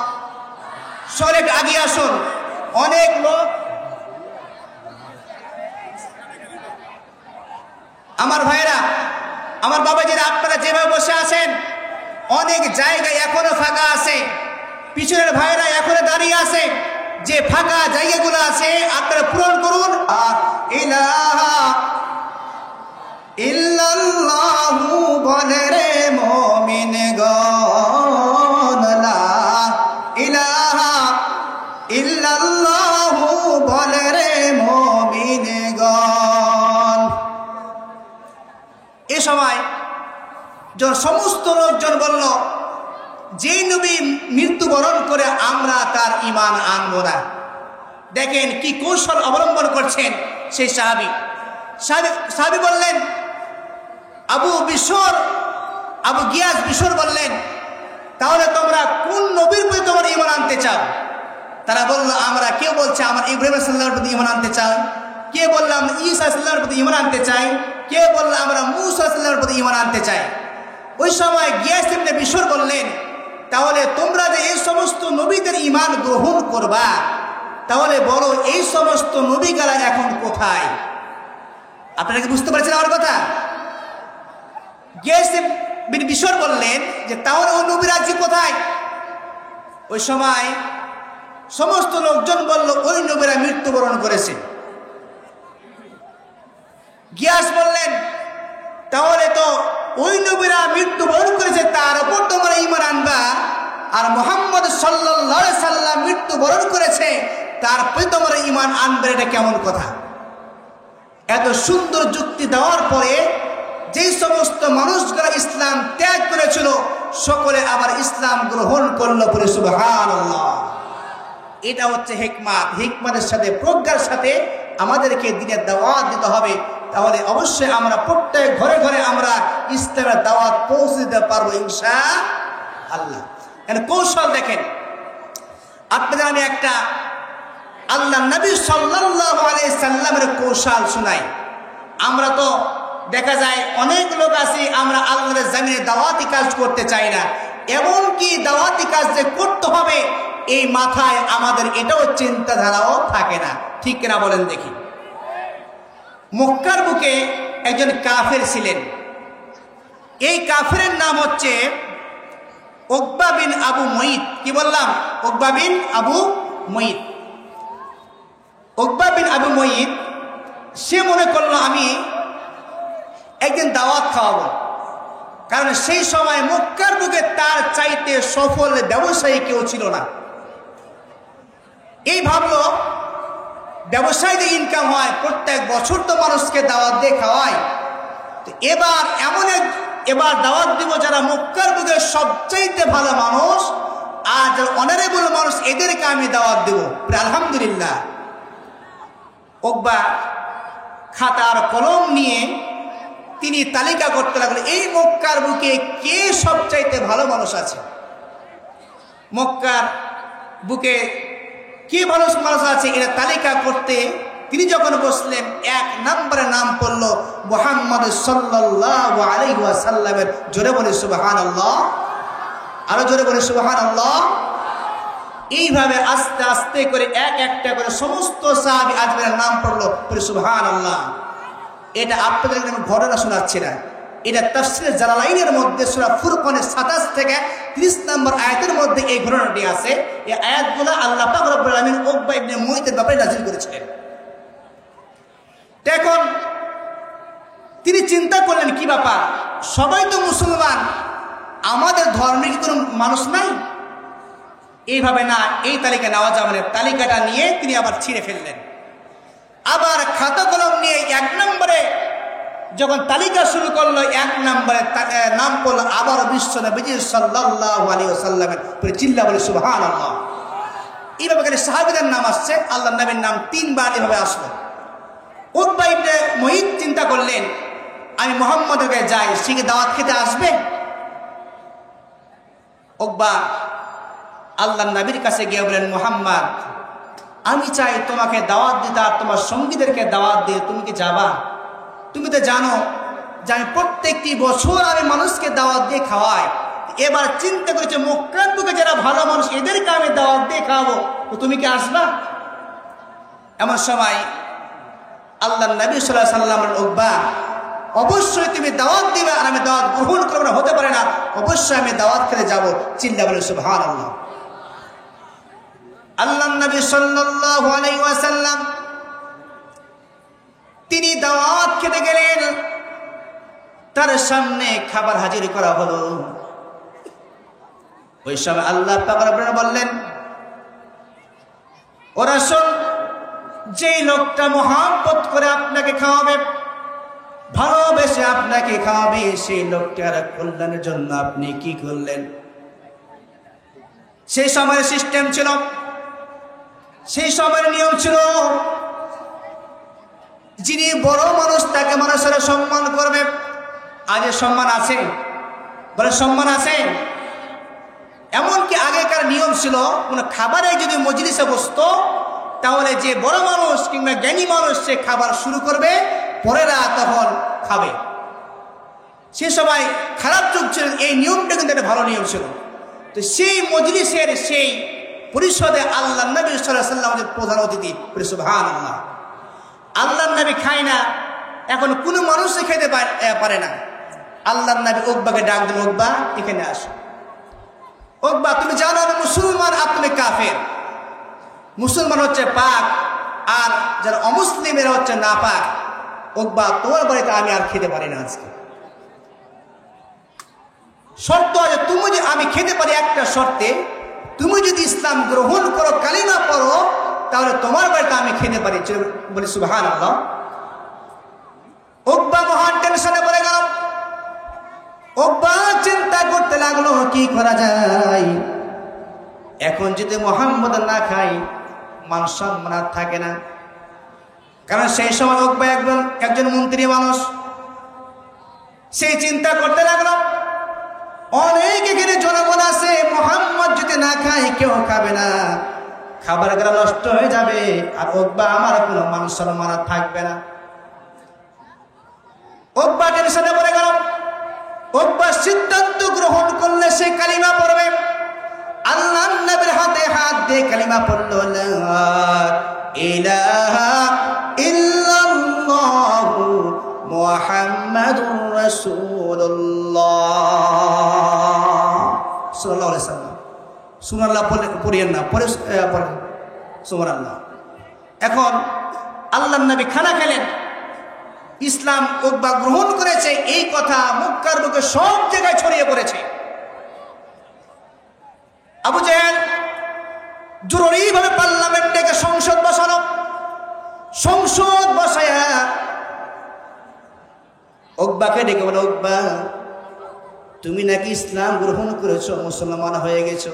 সরে আগে আসুন। অনেক লোক, আমার ভাইরা, আমার বাবাজিরা, আপনারা যেভাবে বসে আছেন অনেক জায়গায় এখনো ফাঁকা আছে। পিছনের ভাইরা এখনো দাঁড়িয়ে আছে। যে ফাঁকা জায়গাগুলো আছে আপনারা পূরণ করুন। আর ইলাহা ইল্লাল্লাহু বলে রে মুমিনগণ, লা ইলাহা ইল্লাল্লাহু বলে রে মুমিনগণ। এ সময় যখন সমস্ত লোকজন বলল, যে নবী মৃত্যুবরণ করে আমরা তার ঈমান আনবো না। দেখেন কি কৌশল অবলম্বন করছেন সেই সাহাবী বললেন, আবু গিয়াস বিশর বললেন, তাহলে তোমরা কোন নবীর প্রতি তোমরা ঈমান আনতে চাও? তারা বলল, আমরা, কেউ বলছে আমরা ইব্রাহিম সাল্লাল্লাহু প্রতি ঈমান আনতে চাই, কে বললাম ঈসা সাল্লাল্লাহু প্রতি ঈমান আনতে চাই, কে বললাম আমরা মূসা সাল্লাল্লাহু প্রতি ঈমান আনতে চাই। ওই সময় গিয়াস ইবনে বিশর বললেন, তাহলে তোমরা যে এই সমস্ত নবীদের ঈমান গ্রহণ করবা, তাহলে বলো এই সমস্ত নবীগুলা এখন কোথায়? আপনারা কি বুঝতে পারছেন আমার কথা? গিয়াস ইবনে বিশর বললেন যে তাহলে ওই নবীরা আজকে কোথায়? ওই সময় সমস্ত লোকজন বলল, ওই নবীরা মৃত্যুবরণ করেছে। গিয়াস বললেন, তাহলে তো ওই নবীরা মৃত্যুবরণ করেছে, তার উপর তোমরা ঈমান আনবা, আর মুহাম্মদ সাল্লাল্লাহু আলাইহি সাল্লাম মৃত্যুবরণ করেছে, তার প্রতি তোমরা ঈমান আনবে, এটা কেমন কথা? এত সুন্দর যুক্তি দেওয়ার পরে যেই সমস্ত মানুষগুলো ইসলাম ত্যাগ করেছিল সকলে আবার ইসলাম গ্রহণ করলো। পরে সুবহানাল্লাহ। এটা হচ্ছে হিকমত। হিকমতের সাথে, প্রজ্ঞার সাথে আমাদেরকে দিনের দাওয়াত দিতে হবে। তাহলে অবশ্যই আমরা প্রত্যেক ঘরে ঘরে আমরা ইসলামের দাওয়াত পৌঁছে দিতে পারবো ইনশাআল্লাহ। কৌশল দেখেন, আপনাদের আমি একটা আল্লাহ নবী সাল্লাল্লাহু আলাইহি সাল্লামের কৌশল শোনাই। আমরা তো দেখা যায় অনেক লোক আছি, আমরা আল্লাহর জমিনে দাওয়াতি কাজ করতে চাই না। এমনকি দাওয়াতি কাজ যে করতে হবে এই মাথায় আমাদের এটাও চিন্তাধারাও থাকে না। ঠিক কিনা বলেন দেখি? মক্কার বুকে একজন কাফের ছিলেন। এই কাফেরের নাম হচ্ছে উকবা বিন আবু মুইত। কি বললাম? উকবা বিন আবু মুইত। উকবা বিন আবু মুইত সে মনে করলো আমি একদিন দাওয়াত খাওয়াবো, কারণ সেই সময় মক্কার বুকে তার চাইতে সফল ব্যবসায়ী কেউ ছিল না। এই ভাবলো ব্যবসায়ীদের ইনকাম হয়, প্রত্যেক বছর তো মানুষকে দাওয়াত দিয়ে খাওয়ায়, তো এবার দাওয়াত দিব যারা মক্কার বুকে সবচাইতে ভালো মানুষ আর যারা অনারেবল মানুষ, এদেরকে আমি দাওয়াত দেব। আলহামদুলিল্লাহ। উকবা খাতা আর কলম নিয়ে তিনি তালিকা করতে লাগলেন, এই মক্কার বুকে কে সবচাইতে ভালো মানুষ আছে, মক্কার বুকে কে ভালো মানুষ আছে, এটা তালিকা করতে তিনি যখন বসলেন, 1 নম্বরে নাম পড়ল মুহাম্মদ সাল্লাল্লাহু আলাইহি ওয়াসাল্লামের। জোরে বলে সুবহানাল্লাহ, আরো জোরে বলে সুবহানাল্লাহ। এইভাবে আস্তে আস্তে করে এক একটা করে সমস্ত সাহাবী আজমের নাম পড়লো, বলে সুবহানাল্লাহ। এটা আপনাদেরকে আমি ঘটনা শোনাচ্ছি না, এটা তাফসীরে জালালাইনের মধ্যে সূরা ফুরকানের 27 থেকে 30 নম্বর আয়াতের মধ্যে এই ঘটনাটি আছে। এই আয়াতগুলো আল্লাহ পাক রব্বুল আলামিন উকবা ইবনে মুইতের ব্যাপারে নাযিল করেছিলেন। এখন তিনি চিন্তা করলেন, কি ব্যাপার, সবাই তো মুসলমান, আমাদের ধর্মের কি কোনো মানুষ নাই? এইভাবে না, এই তালিকা নেওয়া যাবে না। তালিকাটা নিয়ে তিনি আবার ছিঁড়ে ফেললেন। আবার খাতা কলম নিয়ে 1 নম্বরে যখন তালিকা শুরু করলো, 1 নম্বরে নাম করলো আবার বিশ্ব নবী সাল্লাল্লাহু আলাইহি ওয়াসাল্লামের। চিল্লা বলে সুবহানাল্লাহ। এইভাবে করে সাহাবীদের নাম আসছে, আল্লাহর নবীর নাম 3 বার এভাবে আসলো। উকবা ইবনে মুইত চিন্তা করলেন, আমি মুহাম্মদের কাছে যাই, সে কি দাওয়াত খেতে আসবে? উকবা আল্লাহর নবীর কাছে গিয়ে বলেন, মুহাম্মদ, আমি চাই তোমাকে দাওয়াত দিতে আর তোমার সঙ্গীদেরকে দাওয়াত দিয়ে, তুমি কি যাবা? তুমি তো জানো যে আমি প্রত্যেকটি বছর আমি মানুষকে দাওয়াত দিয়ে খাওয়াই। এবার চিন্তা করেছে মক্কার বুকে যারা ভালো মানুষ, এদেরকে আমি দাওয়াত দিয়ে খাওয়াবো, তো তুমি কি আসবা? এমন সময় আল্লাহর নবী সাল্লাল্লাহু আলাইহি ওয়াসাল্লাম বলেন, উকবা, অবশ্যই তুমি দাওয়াত দিবে আর আমি দাওয়াত গ্রহণ করবো না, হতে পারে না, অবশ্যই আমি দাওয়াত খেতে যাবো। চিল্লা বলে সুবহানাল্লাহ। আল্লাহর নবী সাল্লাল্লাহু আলাইহি ওয়াসাল্লাম তিনি দাওয়াত খেতে গেলেন, তার সামনে খাবার হাজির করা হলো। ওই সময় আল্লাহ পাক রব্বুল আলামিন বললেন, ও রাসূল, যেই লোকটা মহব্বত করে আপনাকে খাওয়াবে, ভালোবেসে আপনাকে খাওয়াবে, সেই লোকটার কল্যাণের জন্য আপনি কি করলেন? সেই সময়ের সিস্টেম ছিল, সেই সময়ের নিয়ম ছিল, যিনি বড় মানুষ তাকে মানুষেরা সম্মান করবে। আজ সম্মান আছে? বলে সম্মান আছে। এমনকি আগেকার নিয়ম ছিল, কোন খাবারে যদি মজলিসে বসতো, তাহলে যে বড় মানুষ কিংবা জ্ঞানী মানুষ সে খাবার শুরু করবে, পরেরা তখন খাবে। সে সময় খারাপ যুগ ছিল, এই নিয়মটা কিন্তু একটা ভালো নিয়ম ছিল। তো সেই মজলিসের সেই পরিষদে আল্লাহর নবী সাল্লাল্লাহু আলাইহি ওয়াসাল্লামের প্রধান অতিথি। সুবহানাল্লাহ। আল্লাহর নবী খায় না, এখন কোনো মানুষই খেতে পারে না। আল্লাহর নবী উকবাকে ডাক দিল, উকবা এখানে আসো। উকবা, তুমি জানো আমি মুসলমান আর তুমি কাফের। মুসলমান হচ্ছে পাক আর যারা অমুসলিমেরা হচ্ছে নাপাক। উকবা, তোমার বাড়িতে আমি আর খেতে পারি না আজকে। শর্ত আছে, তুমি যে আমি খেতে পারি একটা শর্তে, তুমি যদি ইসলাম গ্রহণ করো, কালিমা পড়ো, তাহলে তোমার বাড়িতে আমি খেতে পারি। বলি সুবহানাল্লাহ। উকবা মহান টেনশনে পড়ে গেল। উকবা চিন্তা করতে লাগলো, কি করা যায়? এখন যদি মুহাম্মদ না খাই, মান সম্মান আর থাকে না। কারণ সেই সময় উকবা একজন মন্ত্রী মানুষ। সেই চিন্তা করতে লাগলো, অনেক এখানে জনগণ আছে, মুহাম্মদ যদি না খায় কেউ খাবে না, খাবার গুলো নষ্ট হয়ে যাবে, আর উকবা আমার কোনো মান সম্মান আর থাকবে না। উকবা টেনশনে পড়ে গেল। উকবা সিদ্ধান্ত গ্রহণ করলে সে কালিমা পড়বে, আল্লাহ নবীর হাতে হাত দিয়ে কালিমা পড়ল, লা ইলাহা ইল্লাল্লাহু মুহাম্মাদুর রাসূলুল্লাহ সাল্লাল্লাহু আলাইহি সাল্লাম। সুবহানাল্লাহ পড়েন না, পরে পড়েন সুবহানাল্লাহ। এখন আল্লাহর নবী খানা খেলেন, ইসলাম উকবা গ্রহণ করেছে, এই কথা মক্কার বুকে সব জায়গায় ছড়িয়ে পড়েছে। আবু জেহেল জরুরিভাবে পার্লামেন্ট ডেকে সংসদ বসানো, সংসদ বসায়া উকবাকে ডেকে বলো, উকবা তুমি নাকি ইসলাম গ্রহণ করেছো, মুসলমান হয়ে গেছো।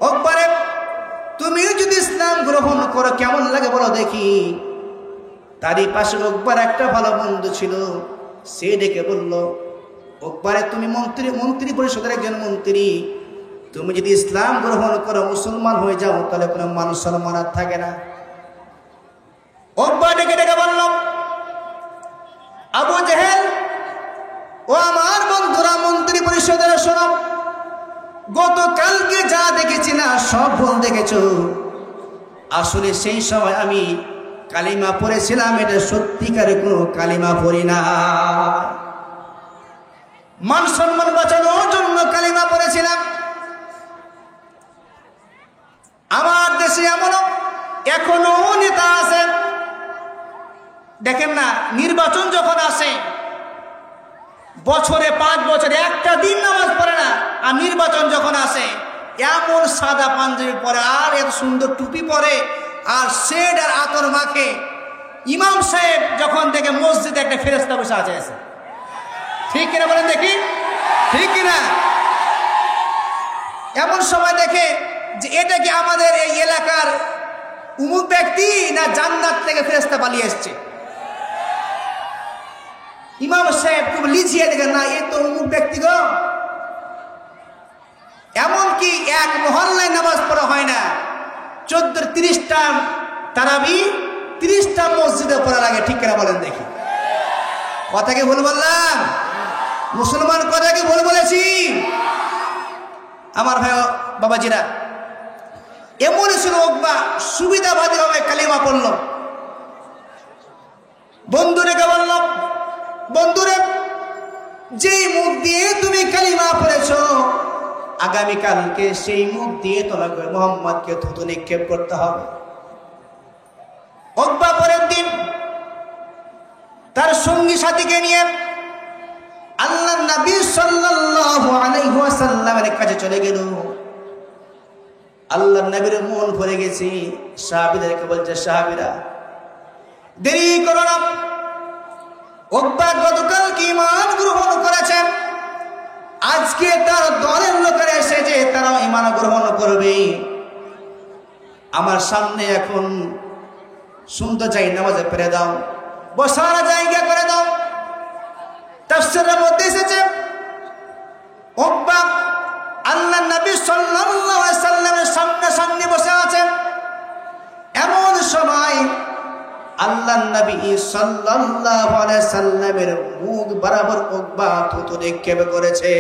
উকবারে তুমি যদি ইসলাম গ্রহণ করো কেমন লাগে বলো দেখি। তারই পাশে উকবার একটা ভালো বন্ধু ছিল, সে ডেকে বলল, উকবারে তুমি মন্ত্রী পরিষদের একজন মন্ত্রী, তুমি যদি ইসলাম গ্রহণ করো, মুসলমান হয়ে যাও, তাহলে কোনো মানুষ মুসলমান আর থাকে না। উকবা ডেকে ডেকে বলল, আবু জেহেল ও আমার বন্ধুরা মন্ত্রী পরিষদের শোনো, গতকালকে যা দেখেছি না সব ভুল দেখেছো। আসলে সেই সময় আমি কালিমা পড়েছিলাম, এটা সত্যিকারের কোনো কালিমা পড়ি না, মান সম্মান বাঁচানোর জন্য কালিমা পড়েছিলাম। আমার দেশে এমনও এখনো নেতা আছে, দেখেন না, নির্বাচন যখন আসে বছরে 5 বছরে একটা দিন নামাজ পড়ে না, আর নির্বাচন যখন আসে এমন সাদা পাঞ্জাবি পরে আর এত সুন্দর টুপি পরে আর সেড আর আতর মাখে, ইমাম সাহেব যখন দেখে মসজিদে একটা ফেরেশতা বসে আছে, ঠিক কিনা বলেন দেখি, ঠিক কিনা? এমন সময় দেখে যে এটা কি আমাদের এই এলাকার উমুক ব্যক্তি না জান্নাত থেকে ফেরেশতা পালিয়ে এসছে। ইমাম সাহেব খুব লিজিয়ে দেখেন, না এ তো উমুক ব্যক্তি গো। এমনকি এক মহল্লায় নামাজ পড়া হয় না, 30টা তারাবি 30টা মসজিদে পড়া লাগে, ঠিক কিনা বলেন দেখি। কথা কি ভুল বললাম? মুসলমান কথা কি ভুল বলেছি? আমার ভাই বাবাজিরা, এমন ছিল উকবা সুবিধাবাদী ভাবে কালিমা পড়ল। বন্ধুরেকে বলল, বন্ধুরে যেই মুখ দিয়ে তুমি কালিমা পড়েছো, আগামীকালকে সেই মুখ দিয়ে তোমাকে মোহাম্মদকে থুতু নিক্ষেপ করতে হবে। উকবা পরের দিন তার সঙ্গী সাথীকে নিয়ে আল্লাহর নবী সাল্লাল্লাহু আলাইহি ওয়াসাল্লামের কাছে চলে গেল। আল্লাহর নবীর মন ভরে গেছে, সাহাবীদেরকে বলছে, সাহাবীরা দেরি করো না, উকবা গতকাল কি ঈমান গ্রহণ করেছে, আজকে তার দলের লোকেরা এসেছে, তারা ঈমান গ্রহণ করবে। আমার সামনে এখন সুন্দর জায়গা নামাজে পেরে দাও, বসার জায়গা করে দাও। তাফসীরের মধ্যে এসেছে উকবা আল্লাহর নবী সাল্লাল্লাহু আলাইহি সাল্লামের সামনে বসে আছেন। এমন সময় আল্লাহর নবী সাল্লাল্লাহু আলাইহি সাল্লামের মুখ বরাবর উকবা থুতু নিক্ষেপ করেছে।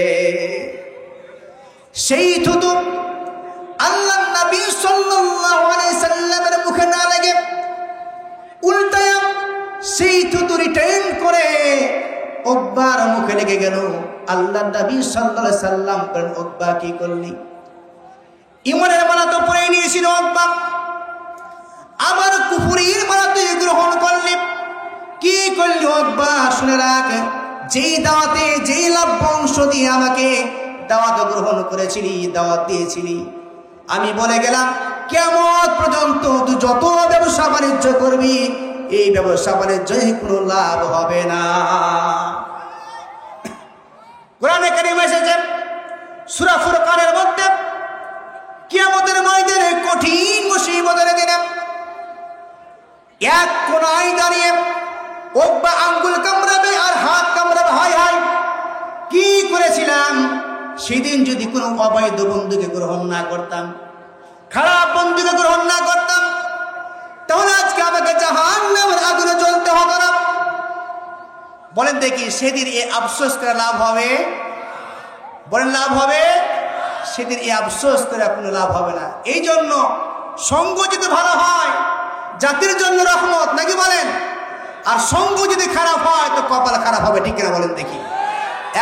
সেই থুতু আল্লাহর নবী সাল্লাল্লাহু আলাইহি সাল্লামের মুখে না লেগে উল্টায়া সেই থুতু রিটার্ন করে উকবার মুখে লেগে গেল। আল্লাহর নবী সাল্লাল্লাহু আলাইহি সাল্লাম বলেন, উকবা কি করলি? ঈমানের মালা তো পরে নিয়েছিল উকবা, আবার কুফরির মালা তুই গ্রহণ করলি, কি করলি উকবা? শুনে রাখ, যেই দাওয়াতে যেই লাভ্য অংশ দিয়ে আমাকে দাওয়াত গ্রহণ করেছিলি, দাওয়াত দিয়েছিলি, আমি বলে গেলাম কিয়ামত পর্যন্ত তুই যত ব্যবসা বাণিজ্য করবি, এই ব্যবসা বাণিজ্যে কোনো লাভ হবে না। কোরআনে কারীমে এসেছে সূরা ফুরকানের মধ্যে, কিয়ামতের ময়দানে কঠিন মুসিবতের দিনে এক কোনায় দাঁড়িয়ে উকবা আঙ্গুল কামড়াবে আর হাত কামড়াবে, হায় হায় কি করেছিলাম সেদিন, যদি কোনো অবৈধ বন্ধুকে গ্রহণ না করতাম, খারাপ বন্ধুকে গ্রহণ না করতাম, তাহলে আজকে আমাকে জাহান্নামের আগুনে জ্বলতে হতো না। বলেন দেখি, সেদিন এই আফসোস করে লাভ হবে? বলেন লাভ হবে? সেদিন এই আফসোস করে কোনো লাভ হবে না। এই জন্য সঙ্গ যদি ভালো হয় জাতির জন্য রহমত, নাকি বলেন? আর সঙ্গ যদি খারাপ হয় তো কপাল খারাপ হবে, ঠিক কিনা বলেন দেখি?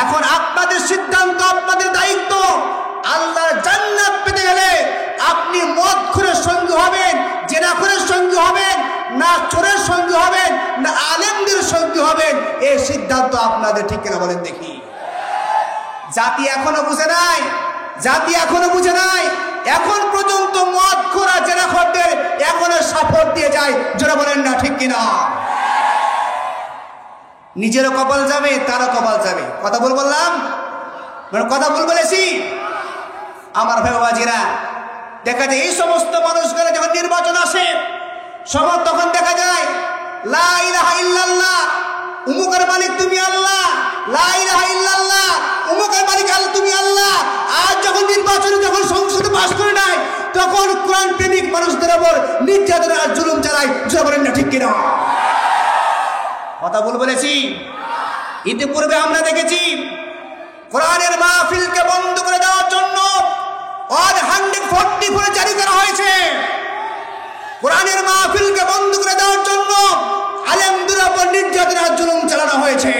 এখন আপনাদের সিদ্ধান্ত, আপনাদের দায়িত্ব। আল্লাহর জান্নাত পেতে গেলে আপনি মদখোরের সঙ্গী হবেন, জেনাখোরের সঙ্গী হবেন, না চোরের সঙ্গী হবেন, না আলেমদের সঙ্গী হবেন, এই সিদ্ধান্ত আপনাদের, ঠিক কিনা বলেন দেখি? জাতি এখনো বুঝে নাই, জাতি এখনো বুঝে নাই। এখন পর্যন্ত মদখোর আর জেনাখোরদের এখনো সাপোর্ট দিয়ে যায়, যারা বলেন না ঠিক কিনা? নিজেরও কপাল যাবে, তারও কপাল যাবে। কথা বললাম, মানে কথা বলেছি। আমার ভাই বাবাজিরা, দেখা যায় এই সমস্ত মানুষগুলো যখন নির্বাচন আসে সবার তখন দেখা যায় লা ইলাহা ইল্লাল্লাহ, উমুকের মালিক তুমি আল্লাহ, লা ইলাহা ইল্লাল্লাহ, উমুকের মালিক আল্লাহ তুমি আল্লাহ। আর যখন নির্বাচনে যখন সংসদে পাস করে নেয় তখন কোরআন প্রেমিক মানুষদের উপর নির্যাতন আর জুলুম চালায়, যারা বলেন না ঠিক কিনা? কথা বলেছি। ইতিপূর্বে আমরা দেখেছি কোরআনের মাহফিলকে বন্ধ করে দেওয়ার জন্য 144 জারি করা হয়েছে। কোরআনের মাহফিলকে বন্ধ করে দেওয়ার জন্য আলেমদের উপর নির্যাতন আর জুলুম চালানো হয়েছে।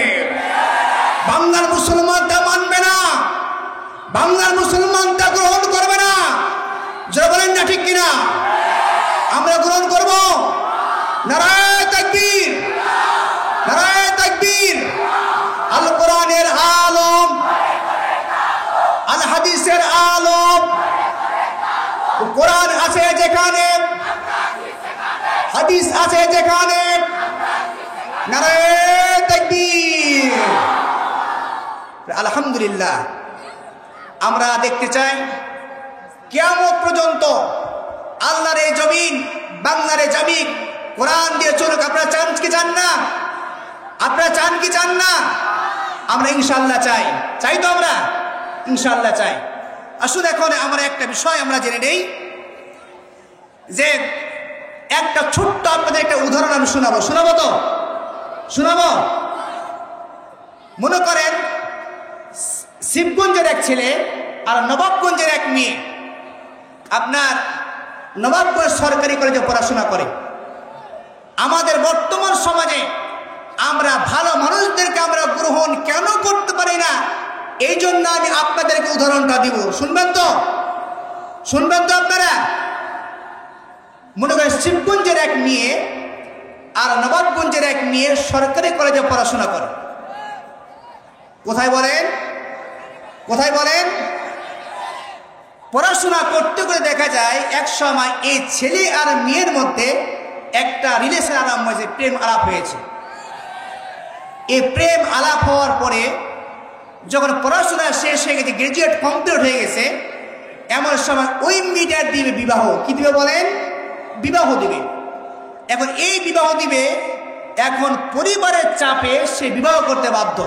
বাংলার মুসলমান তা মানবে না, বাংলার মুসলমান তা গ্রহণ করবে না, যারা বলেন না ঠিক কিনা? আমরা গ্রহণ করব। নারায়ে তাকবীর, নারায়ে তাকবীর। আল কোরআনের আলম, আল হাদিসের আলম। কোরআন আছে যেখানে, হাদিস আছে যেখানে, নারায়ে তাকবীর। আলহামদুলিল্লাহ, আমরা দেখতে চাই কিয়ামত পর্যন্ত আল্লাহর এই জমিন, বাংলার এই জমিন কোরআন দিয়ে চলুক। আপনারা চান কি চান না? আপনারা চান কি চান না? আমরা ইনশাআল্লাহ চাই। চাই তো আমরা? ইনশাআল্লাহ চাই। আসুন এখন আমরা একটা বিষয় আমরা জেনে নেই, যে একটা ছোট্ট আপনাদের একটা উদাহরণ আমি শোনাবো। শোনাবো তো? শোনাবো। মনে করেন শিবগঞ্জের এক ছেলে আর নবাবগঞ্জের এক মেয়ে আপনার নবাবগঞ্জ সরকারি কলেজে পড়াশোনা করে। আমাদের বর্তমান সমাজে আমরা ভালো মানুষদেরকে আমরা গ্রহণ কেন করতে পারি না, এই জন্য আমি আপনাদেরকে উদাহরণটা দিব। শুনবেন তো? শুনবেন তো আপনারা? মনে করেন শিবগঞ্জের এক মেয়ে আর নবাবগঞ্জের এক মেয়ে সরকারি কলেজে পড়াশোনা করে। কোথায় বলেন? কোথায় বলেন? পড়াশোনা করতে করে দেখা যায় এক সময় এই ছেলে আর মেয়ের মধ্যে একটা রিলেশন আরম্ভ হয়েছে, প্রেম আলাপ হয়েছে। এই প্রেম আলাপ হওয়ার পরে যখন পড়াশোনা শেষ হয়ে গেছে, গ্রাজুয়েট কমপ্লিট হয়ে গেছে, এমন সময় ওই মেয়েটার দিবে বিবাহ। কি দিবে বলেন? বিবাহ দিবে। এখন এই বিবাহ দিবে, এখন পরিবারের চাপে সে বিবাহ করতে বাধ্য।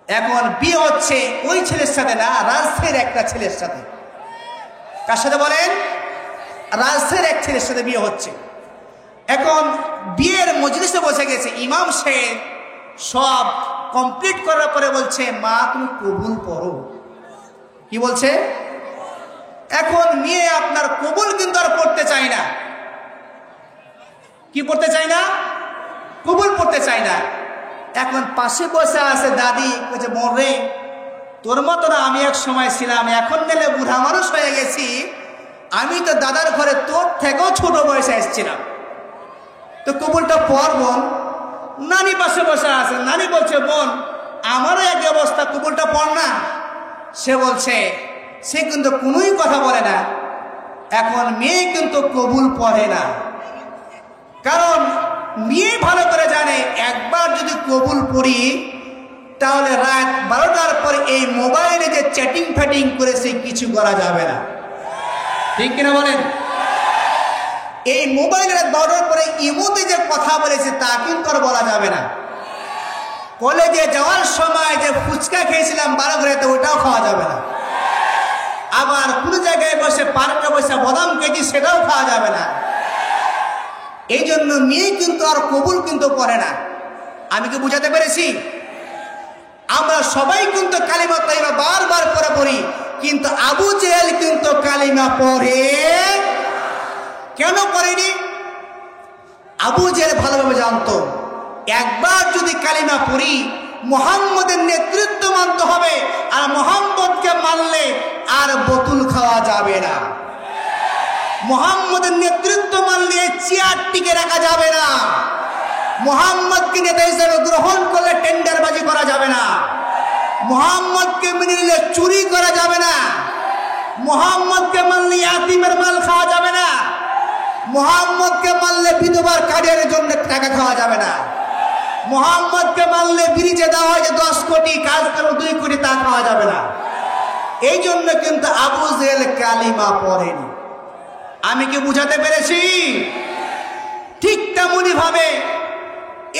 এখন বিয়ে হচ্ছে ওই ছেলের সাথে না, রাজশাহীর একটা ছেলের সাথে। কার সাথে বলেন? রাজশাহীর এক ছেলের সাথে বিয়ে হচ্ছে। এখন বিয়ের মজলিসে বসে গেছে, ইমাম সাহেব সব কমপ্লিট করার পরে বলছে, মা তুমি কবুল পড়ো। কি বলছে? এখন মেয়ে আপনার কবুল কিন্তু আর পড়তে চায় না। কি পড়তে চায় না? কবুল পড়তে চায় না। এখন পাশে বসে আছে দাদি, বলছে বোন রে, তোর মতো না আমি এক সময় ছিলাম, এখন নেলে বুড়া মানুষ হয়ে গেছি, আমি তো দাদার ঘরে তোর থেকেও ছোট বয়সে এসেছিলাম, তো কবুলটা পড় বোন। নানি পাশে বসে আছে, নানি বলছে বোন আমারও এক অবস্থা, কবুলটা পড় না। সে বলছে, সে কিন্তু কোনোই কথা বলে না। এখন মেয়ে কিন্তু কবুল পড়ে না, কারণ মেয়ে ভালো করে জানে একবার যদি কবুল পড়ি তাহলে রাত 12টার পরে এই মোবাইলে যে চ্যাটিং ফ্যাটিং করেছে কিছু করা যাবে না। ঠিক কিনা বলেন? এই মোবাইলে রাত 12টার পরে ইমোতে যে কথা বলেছে তা কিন্তু আর বলা যাবে না। কলেজে যাওয়ার সময় যে ফুচকা খেয়েছিলাম 12 ঘরেতে, ওটাও খাওয়া যাবে না। আবার কোনো জায়গায় বসে পার্কে বসে বাদাম খেয়েছি, সেটাও খাওয়া যাবে না। এই জন্য মেয়ে কিন্তু আর কবুল কিন্তু পড়ে না। আমি কি বুঝাতে পেরেছি? আমরা সবাই কিন্তু কালিমা তাইবা বারবার করে পড়ি, কিন্তু আবু জেহেল কিন্তু কালিমা পড়ে। কেন পড়েনি? আবু জেহেল ভালোভাবে জানতো একবার যদি কালিমা পড়ি মুহাম্মদের নেতৃত্ব মানতে হবে, আর মুহাম্মদকে মানলে আর বোতল খাওয়া যাবে না। মুহাম্মদের নেতৃত্ব মানলে চেয়ার টিকে রাখা যাবে না। মুহাম্মদকে নেতা হিসেবে গ্রহণ করলে টেন্ডারবাজি করা যাবে না। মুহাম্মদকে মেনে নিলে চুরি করা যাবে না। মুহাম্মদকে মানলে ইয়াতীমের মাল খাওয়া যাবে না। মুহাম্মদকে মানলে বিধবার কার্ডের জন্য টাকা খাওয়া যাবে না। মুহাম্মদকে মানলে ব্রিজে দেওয়া হয় যে 10 কোটি, কাজ করো 2 কোটি, তা খাওয়া যাবে না। এই জন্য কিন্তু আবু জেহেল কালিমা পড়েনি। আমি কি বুঝাতে পেরেছি? ঠিক তেমনি ভাবে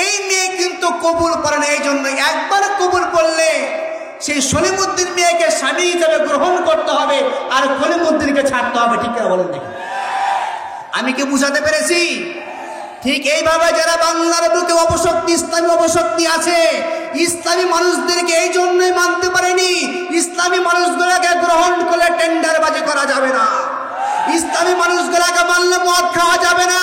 এই মেয়ে কিন্তু কবুল করে না। এই জন্য একবার কবুল করলে সেই সলিমুদ্দিন মেয়েকে স্বামী হিসেবে গ্রহণ করতে হবে, আর খলিমুদ্দিনকে ছাড়তে হবে। ঠিক না বলেন দেখি? আমি কি বুঝাতে পেরেছি? ঠিক এইভাবে যারা বাংলার বুকে অপশক্তি, ইসলামী অপশক্তি আছে, ইসলামী মানুষদেরকে এই জন্যই মানতে পারেনি। ইসলামী মানুষগুলোকে গ্রহণ করলে টেন্ডারবাজি করা যাবে না। ইসলামী মানুষগুলোকে মানলে মদ খাওয়া যাবে না।